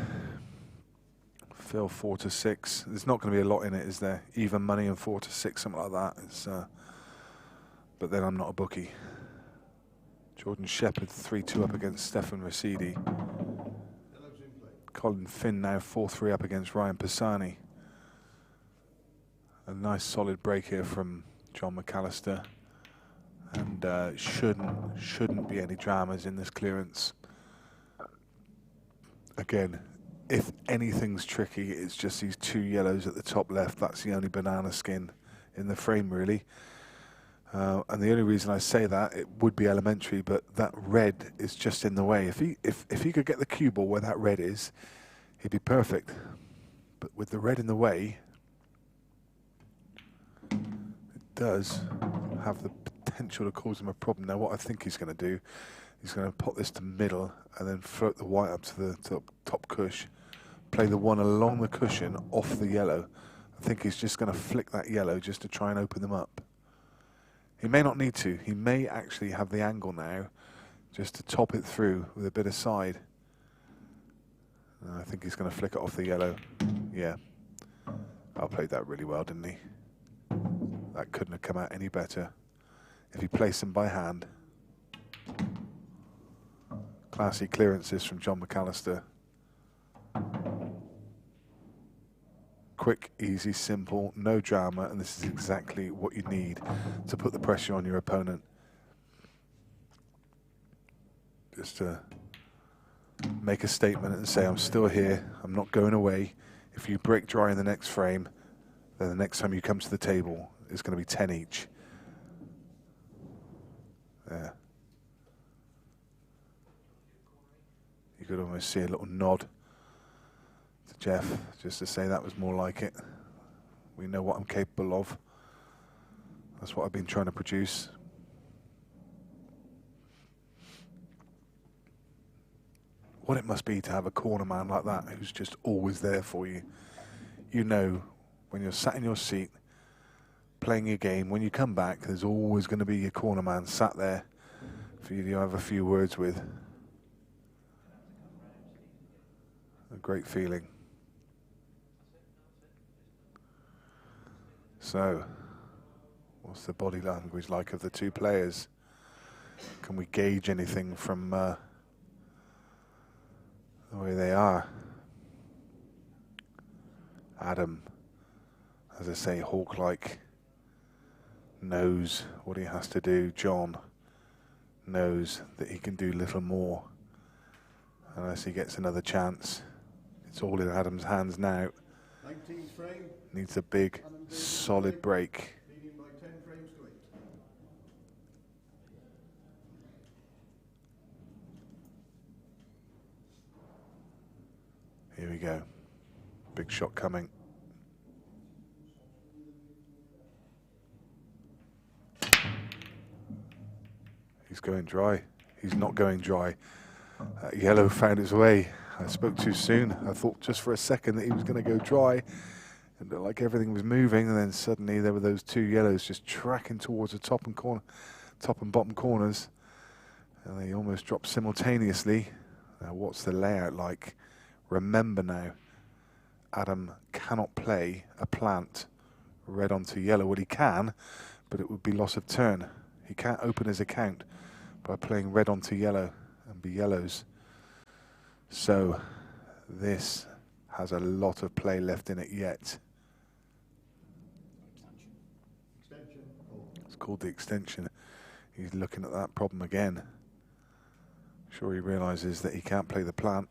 Phil 4-6. There's not going to be a lot in it, is there? Even money and 4-6, something like that. It's but then I'm not a bookie. Jordan Shepherd 3-2 up against Stefan Rosidi. Yellow's in play. Colin Finn now 4-3 up against Ryan Pisani. A nice solid break here from Jon McAllister, and shouldn't be any dramas in this clearance. Again, if anything's tricky, it's just these two yellows at the top left. That's the only banana skin in the frame, really. And the only reason I say that, it would be elementary, but that red is just in the way. If he could get the cue ball where that red is, he'd be perfect. But with the red in the way, it does have the potential to cause him a problem. Now, what I think he's going to do, he's going to pop this to middle and then float the white up to the top cush, play the one along the cushion off the yellow. I think he's just going to flick that yellow just to try and open them up. He may not need to. He may actually have the angle now just to top it through with a bit of side. I think he's going to flick it off the yellow. Yeah. Played that really well, didn't he? That couldn't have come out any better if he placed them by hand. Classy clearances from Jon McAllister. Quick, easy, simple, no drama, and this is exactly what you need to put the pressure on your opponent. Just to make a statement and say, I'm still here, I'm not going away. If you break dry in the next frame, then the next time you come to the table, it's going to be 10 each. There. You could almost see a little nod to Jeff, just to say that was more like it. We know what I'm capable of. That's what I've been trying to produce. What it must be to have a corner man like that who's just always there for you. You know, when you're sat in your seat, playing your game, when you come back, there's always going to be your corner man sat there for you to have a few words with. A great feeling. So, what's the body language like of the two players? Can we gauge anything from the way they are? Adam, as I say, hawk-like, knows what he has to do. Jon knows that he can do little more unless he gets another chance. It's all in Adam's hands now. 19th frame. Needs a big, solid break. Leading by 10 frames to 8. Here we go. Big shot coming. He's going dry. He's not going dry. Yellow found its way. I spoke too soon. I thought just for a second that he was going to go dry. It looked like everything was moving, and then suddenly there were those two yellows just tracking towards the top and bottom corners, and they almost dropped simultaneously. Now, what's the layout like? Remember now, Adam cannot play a plant red onto yellow. Well, he can, but it would be loss of turn. He can't open his account by playing red onto yellow and be yellows. So this has a lot of play left in it yet. Extension. It's called the extension. He's looking at that problem again. Sure, he realizes that he can't play the plant.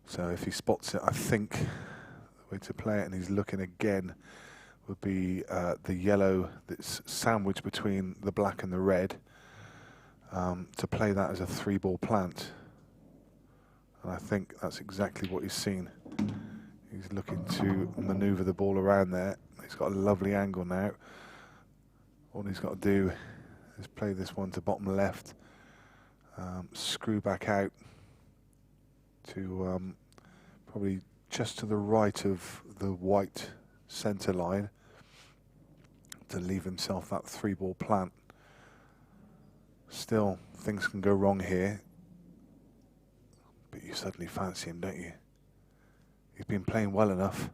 So if he spots it, I think the way to play it, and he's looking again, would be the yellow that's sandwiched between the black and the red, to play that as a 3-ball plant. And I think that's exactly what he's seen. He's looking to maneuver the ball around there. He's got a lovely angle now. All he's got to do is play this one to bottom left, screw back out to probably just to the right of the white centre line to leave himself that 3-ball plant. Still, things can go wrong here. But you suddenly fancy him, don't you? He's been playing well enough.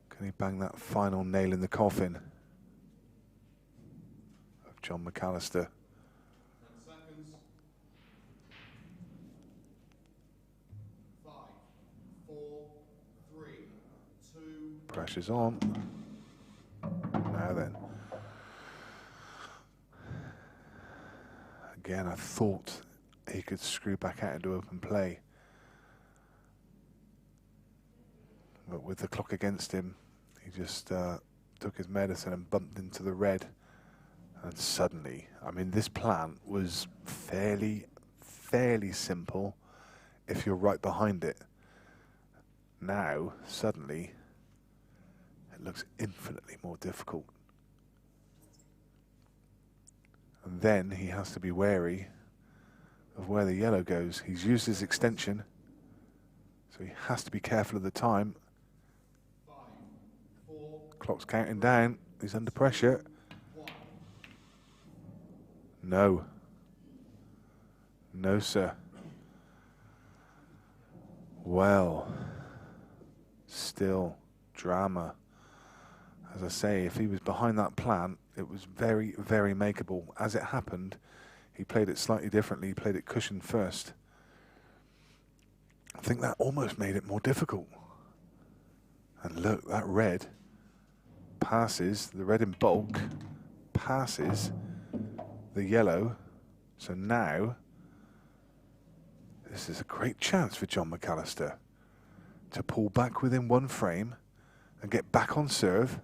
Can he bang that final nail in the coffin of Jon McAllister? 10 seconds. 5, 4, 3, 2. Pressure's on. Now then. Again, I thought he could screw back out into open play. But with the clock against him, he just took his medicine and bumped into the red. And suddenly, I mean, this plan was fairly simple if you're right behind it. Now, suddenly, it looks infinitely more difficult. And then he has to be wary of where the yellow goes. He's used his extension, so he has to be careful of the time. 5, 4. Clock's counting down. He's under pressure. 1. No. No, sir. Well, still drama. As I say, if he was behind that plan, it was very, very makeable. As it happened, he played it slightly differently. He played it cushioned first. I think that almost made it more difficult. And look, that red passes, the red in bulk, passes the yellow. So now, this is a great chance for Jon McAllister to pull back within one frame and get back on serve.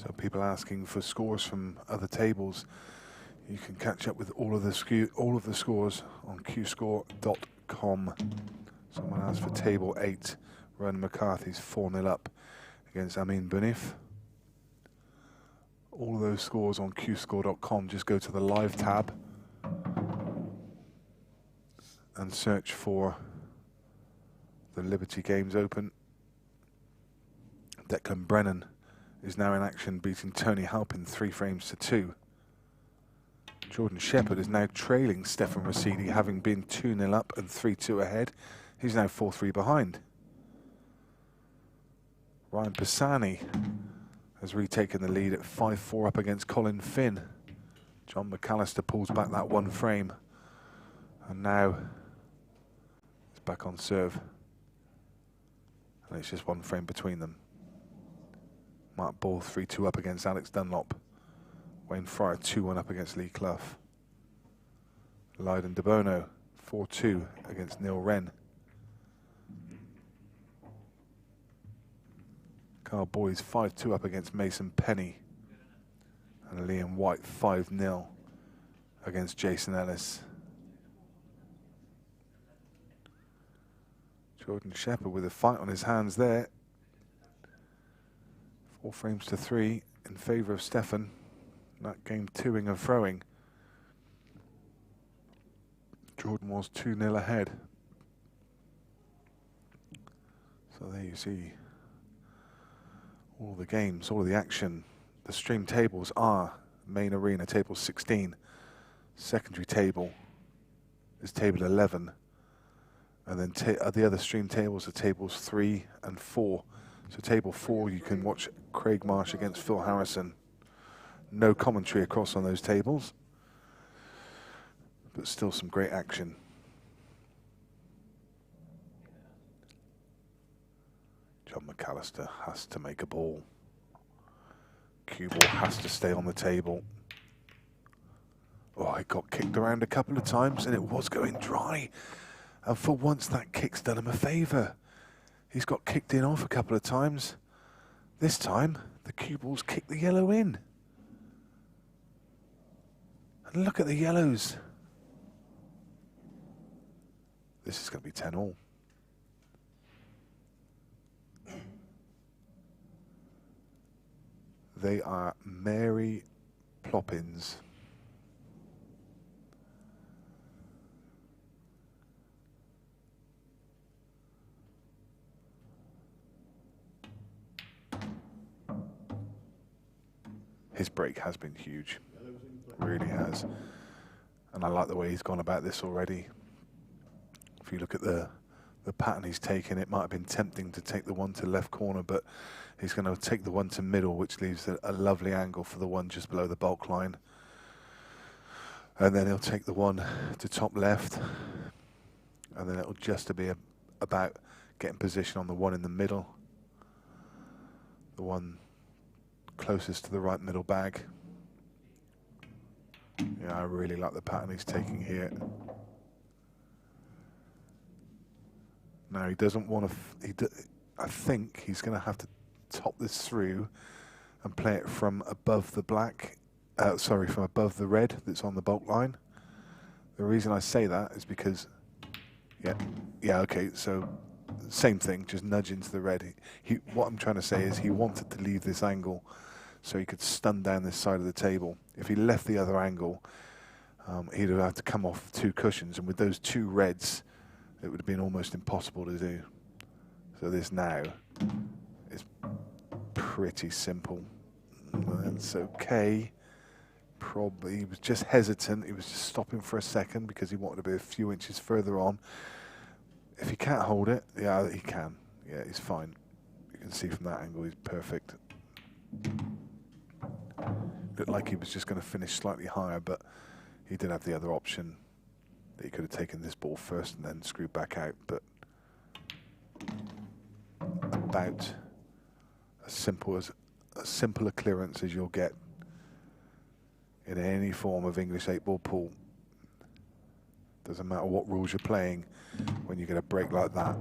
So people asking for scores from other tables. You can catch up with all of the scores on qscore.com. Someone asked for table 8. Ronan McCarthy's 4-0 up against Amin Bunif. All of those scores on qscore.com. Just go to the live tab and search for the Liberty Games Open. Declan Brennan is now in action, beating Tony Halpin 3 frames to 2. Jordan Shepherd is now trailing Stefan Rosidi, having been 2-0 up and 3-2 ahead. He's now 4-3 behind. Ryan Pisani has retaken the lead at 5-4 up against Colin Finn. Jon McAllister pulls back that one frame. And now it's back on serve. And it's just one frame between them. Mark Ball 3-2 up against Alex Dunlop. Wayne Fryer 2-1 up against Lee Clough. Lydon De Bono 4-2 against Neil Wren. Carl Boys 5-2 up against Mason Penny. And Liam White 5-0 against Jason Ellis. Jordan Shepherd with a fight on his hands there. 4 frames to 3 in favour of Stefan. That game 2ing and throwing. Jordan was 2-0 ahead. So there you see all the games, all of the action. The stream tables are main arena table 16. Secondary table is table 11. And then the other stream tables are tables 3 and 4. So table 4, you can watch Craig Marsh against Phil Harrison. No commentary across on those tables, but still some great action. Jon McAllister has to make a ball. Cue ball has to stay on the table. Oh, it got kicked around a couple of times and it was going dry. And for once that kick's done him a favour. He's got kicked in off a couple of times. This time, the cue ball's kicked the yellow in. And look at the yellows. This is going to be 10-all. They are Mary Ploppins. His break has been huge, really has. And I like the way he's gone about this already. If you look at the pattern he's taken, it might have been tempting to take the one to left corner, but he's going to take the one to middle, which leaves a lovely angle for the one just below the bulk line. And then he'll take the one to top left, and then it'll just be about getting position on the one in the middle, the one closest to the right middle bag. Yeah, I really like the pattern he's taking here. Now he doesn't want to. I think he's going to have to top this through and play it from above the black. Sorry, from above the red that's on the bulk line. The reason I say that is because, yeah, okay. So same thing, just nudge into the red. What I'm trying to say is he wanted to leave this angle so he could stun down this side of the table. If he left the other angle, he'd have had to come off 2 cushions, and with those 2 reds, it would have been almost impossible to do. So this now is pretty simple. That's okay. Probably he was just hesitant. He was just stopping for a second because he wanted to be a few inches further on. If he can't hold it, yeah, he can. Yeah, he's fine. You can see from that angle he's perfect. Looked like he was just going to finish slightly higher, but he did have the other option that he could have taken this ball first and then screwed back out, but about as simple a clearance as you'll get in any form of English 8-ball pool. Doesn't matter what rules you're playing, when you get a break like that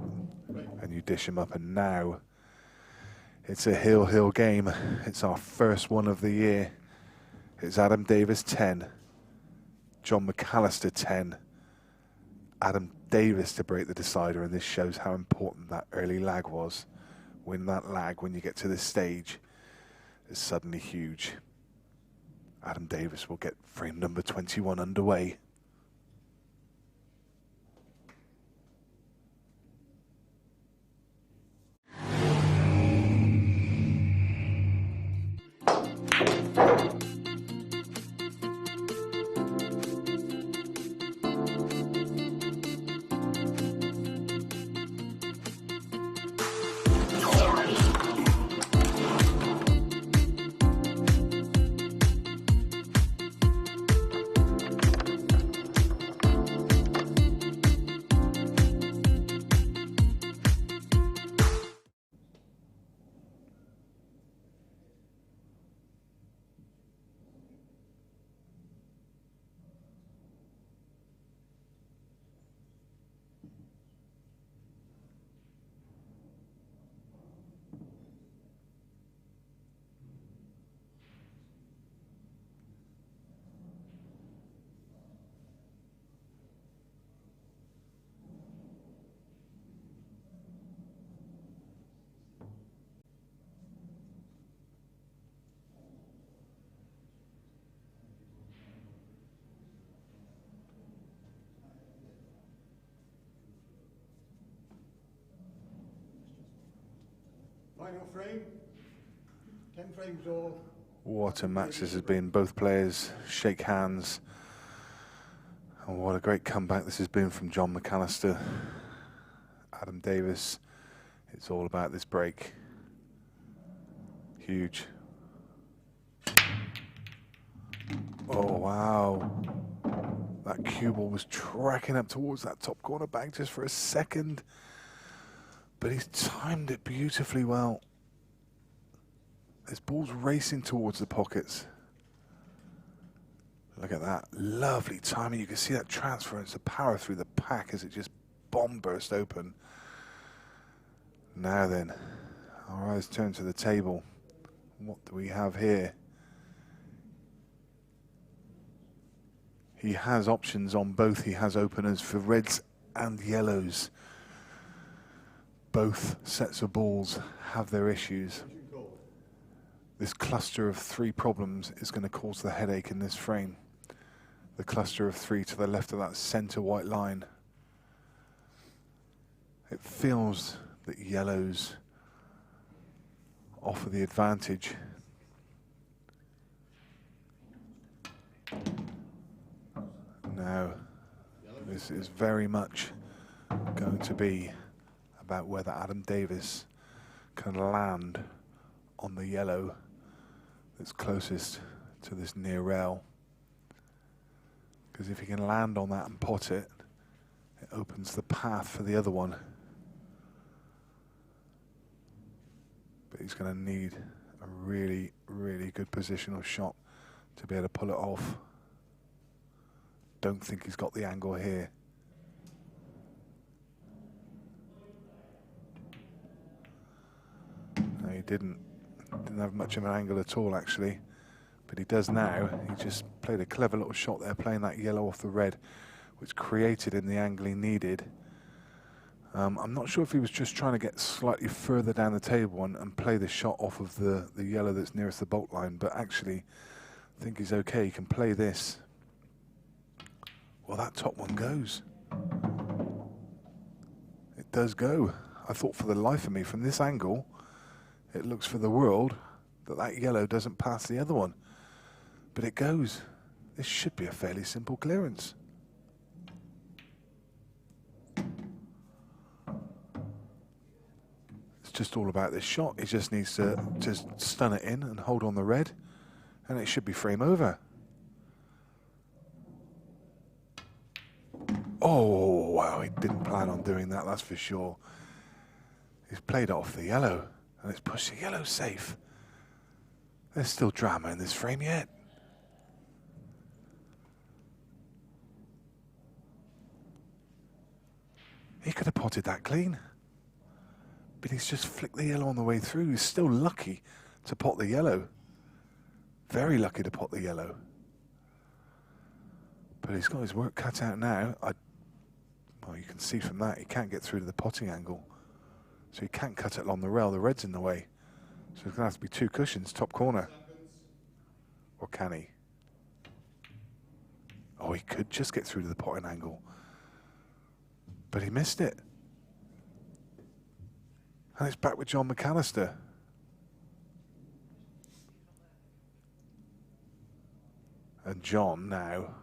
and you dish him up. And now it's a hill game. It's our first one of the year. It's Adam Davis 10, Jon McAllister 10, Adam Davis to break the decider, and this shows how important that early lag was. When that lag, when you get to this stage, is suddenly huge. Adam Davis will get frame number 21 underway. Final frame, 10 frames all. What a match this has been. Both players shake hands. And what a great comeback this has been from Jon McAllister. Adam Davis, it's all about this break. Huge. Oh, wow. That cue ball was tracking up towards that top corner bag just for a second. But he's timed it beautifully well. This ball's racing towards the pockets. Look at that. Lovely timing. You can see that transference of power through the pack as it just bomb burst open. Now then, our eyes turn to the table. What do we have here? He has options on both. He has openers for reds and yellows. Both sets of balls have their issues. This cluster of three problems is going to cause the headache in this frame. The cluster of three to the left of that center white line. It feels that yellows offer the advantage. Now, this is very much going to be about whether Adam Davis can land on the yellow that's closest to this near rail. Because if he can land on that and pot it, it opens the path for the other one. But he's going to need a really, really good positional shot to be able to pull it off. Don't think he's got the angle here. No, he didn't have much of an angle at all, actually. But he does now. He just played a clever little shot there, playing that yellow off the red, which created in the angle he needed. I'm not sure if he was just trying to get slightly further down the table and play the shot off of the yellow that's nearest the bolt line, but actually I think he's okay. He can play this. Well, that top one goes. It does go. I thought for the life of me, from this angle, it looks for the world that yellow doesn't pass the other one. But it goes. This should be a fairly simple clearance. It's just all about this shot. He just needs to just stun it in and hold on the red, and it should be frame over. Oh, wow, he didn't plan on doing that, that's for sure. He's played it off the yellow, and it's pushed the yellow safe. There's still drama in this frame yet. He could have potted that clean. But he's just flicked the yellow on the way through. He's still lucky to pot the yellow. Very lucky to pot the yellow. But he's got his work cut out now. Well, you can see from that, he can't get through to the potting angle. So he can't cut it along the rail. The red's in the way. So there's going to have to be two cushions, top corner. Or can he? Oh, he could just get through to the potting angle. But he missed it. And it's back with Jon McAllister. And Jon now,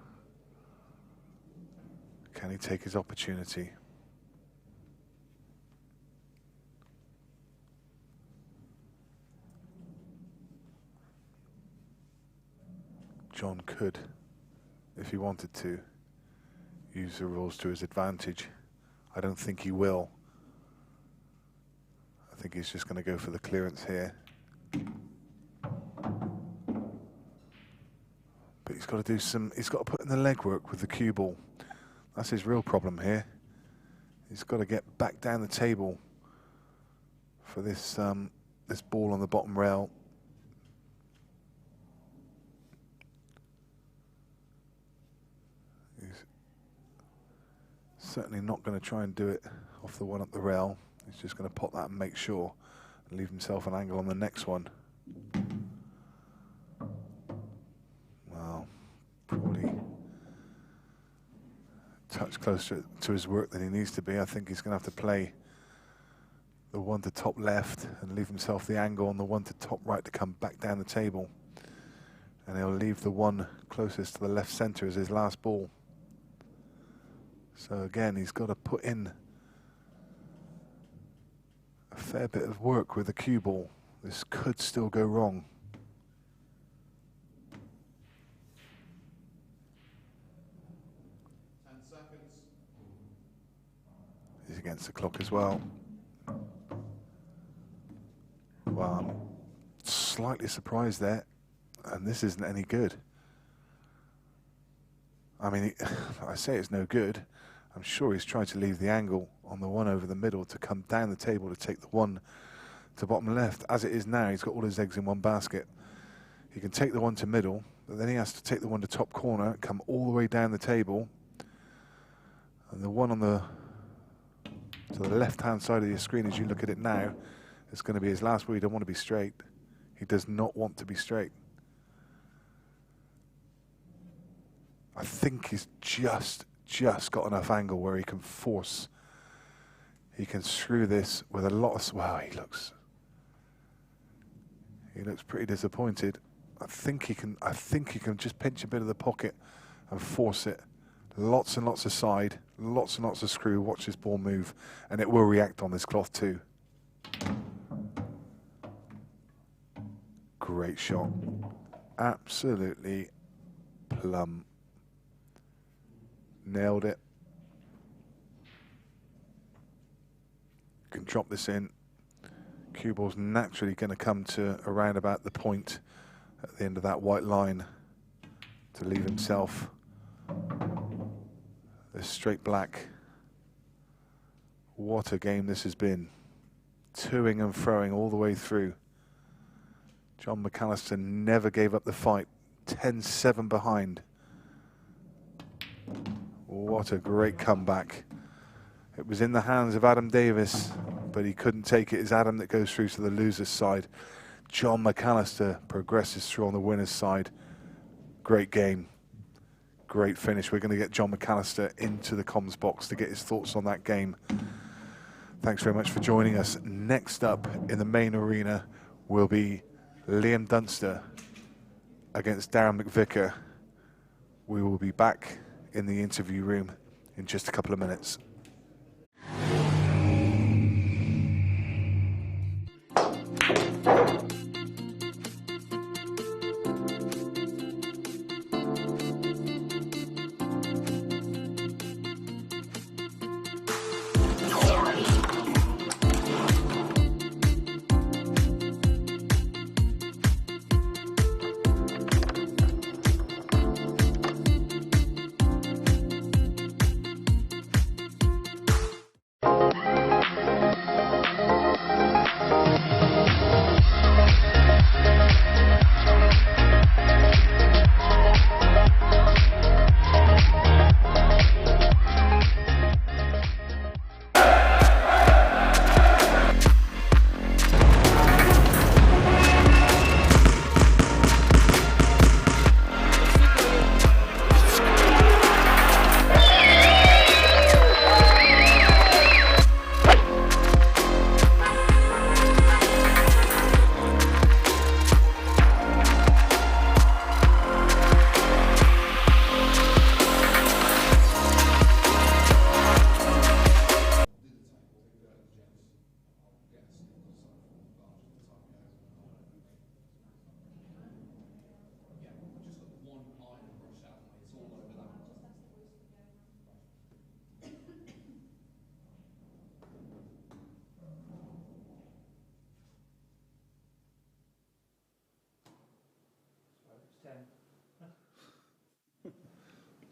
can he take his opportunity? Jon could, if he wanted to, use the rules to his advantage. I don't think he will. I think he's just going to go for the clearance here. But he's got to do he's got to put in the legwork with the cue ball. That's his real problem here. He's got to get back down the table for this this ball on the bottom rail. He's certainly not going to try and do it off the one up the rail. He's just going to pot that and make sure and leave himself an angle on the next one. Well, probably a touch closer to his work than he needs to be. I think he's going to have to play the one to top left and leave himself the angle on the one to top right to come back down the table. And he'll leave the one closest to the left center as his last ball. So again, he's got to put in a fair bit of work with the cue ball. This could still go wrong. He's against the clock as well. Well, I'm slightly surprised there, and this isn't any good. I mean, I say it's no good. I'm sure he's tried to leave the angle on the one over the middle to come down the table to take the one to bottom left. As it is now, he's got all his eggs in one basket. He can take the one to middle, but then he has to take the one to top corner, come all the way down the table. And the one on the to the left-hand side of your screen as you look at it now is going to be his last word. He don't want to be straight. He does not want to be straight. I think he's just got enough angle where he can screw this with a lot of, wow, he looks pretty disappointed. I think he can just pinch a bit of the pocket and force it. Lots and lots of side, lots and lots of screw. Watch this ball move, and it will react on this cloth too. Great shot. Absolutely plumb. Nailed it. Can drop this in. Cue ball's naturally going to come to around about the point at the end of that white line to leave himself this straight black. What a game this has been. Toing and froing all the way through. Jon McAllister never gave up the fight. 10-7 behind. What a great comeback. It was in the hands of Adam Davis, but he couldn't take it. It's Adam that goes through to the loser's side. Jon McAllister progresses through on the winner's side. Great game. Great finish. We're going to get Jon McAllister into the comms box to get his thoughts on that game. Thanks very much for joining us. Next up in the main arena will be Liam Dunster against Darren McVicker. We will be back in the interview room in just a couple of minutes.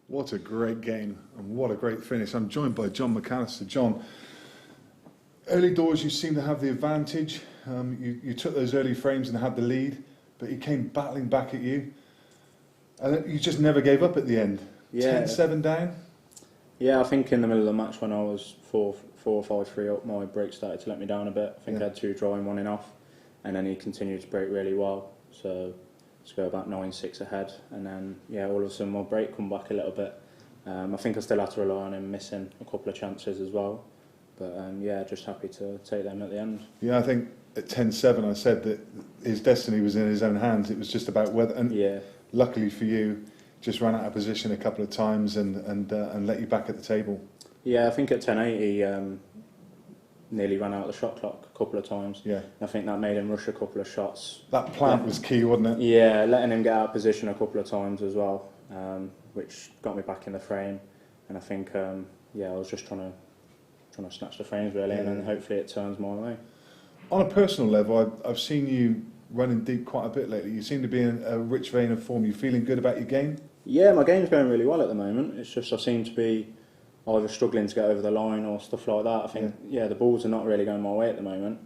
What a great game and what a great finish. I'm joined by Jon McAllister. Jon, early doors you seem to have the advantage. You took those early frames and had the lead, but he came battling back at you. And you just never gave up at the end. Yeah. 10-7 down? Yeah, I think in the middle of the match when I was 4 or 5-3 up, my break started to let me down a bit. I think I had 2 drawing, 1 in off, and then he continued to break really well. So to go about 9-6 ahead, and then all of a sudden my break come back a little bit. I think I still had to rely on him missing a couple of chances as well, but just happy to take them at the end. Yeah, I think at 10-7 I said that his destiny was in his own hands. It was just about whether, and luckily for you, just ran out of position a couple of times and let you back at the table. Yeah, I think at 10-8 he nearly ran out of the shot clock a couple of times. Yeah. I think that made him rush a couple of shots. That plant was key, wasn't it? Yeah, letting him get out of position a couple of times as well, which got me back in the frame. And I think, I was just trying to snatch the frames really, and then hopefully it turns my way. On a personal level, I've seen you running deep quite a bit lately. You seem to be in a rich vein of form. You feeling good about your game? Yeah, my game's going really well at the moment. It's just I seem to be either struggling to get over the line or stuff like that. I think, the balls are not really going my way at the moment.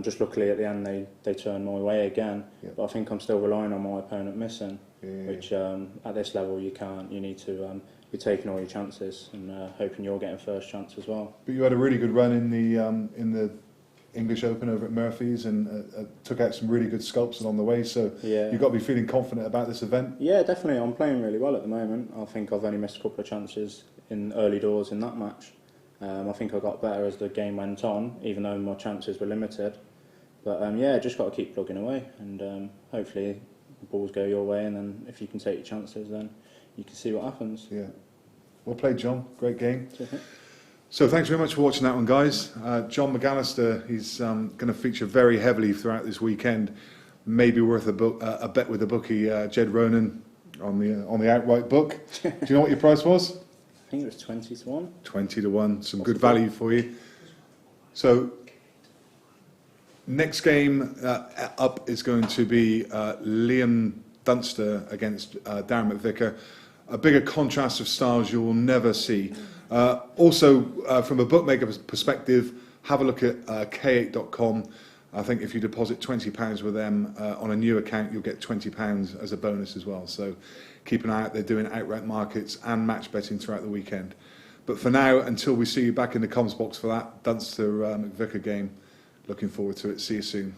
Just luckily at the end they turned my way again. Yeah. But I think I'm still relying on my opponent missing, which at this level you can't. You need to be taking all your chances and hoping you're getting first chance as well. But you had a really good run in the English Open over at Murphy's and took out some really good sculpts along the way. So you've got to be feeling confident about this event. Yeah, definitely. I'm playing really well at the moment. I think I've only missed a couple of chances in early doors in that match. I think I got better as the game went on, even though my chances were limited. But just got to keep plugging away, and hopefully the balls go your way, and then if you can take your chances, then you can see what happens. Yeah. Well played, John. Great game. So thanks very much for watching that one, guys. Jon McAllister, he's going to feature very heavily throughout this weekend. Maybe worth a bet with the bookie, Jed Ronan, on the outright book. Do you know what your price was? I think it was 20 to 1. 20 to 1. Some good value for you. So next game up is going to be Liam Dunster against Darren McVicker. A bigger contrast of styles you will never see. Also, from a bookmaker perspective, have a look at k8.com. I think if you deposit £20 with them on a new account, you'll get £20 as a bonus as well. So keep an eye out. They're doing outright markets and match betting throughout the weekend. But for now, until we see you back in the comms box for that Dunster McVicker game, looking forward to it. See you soon.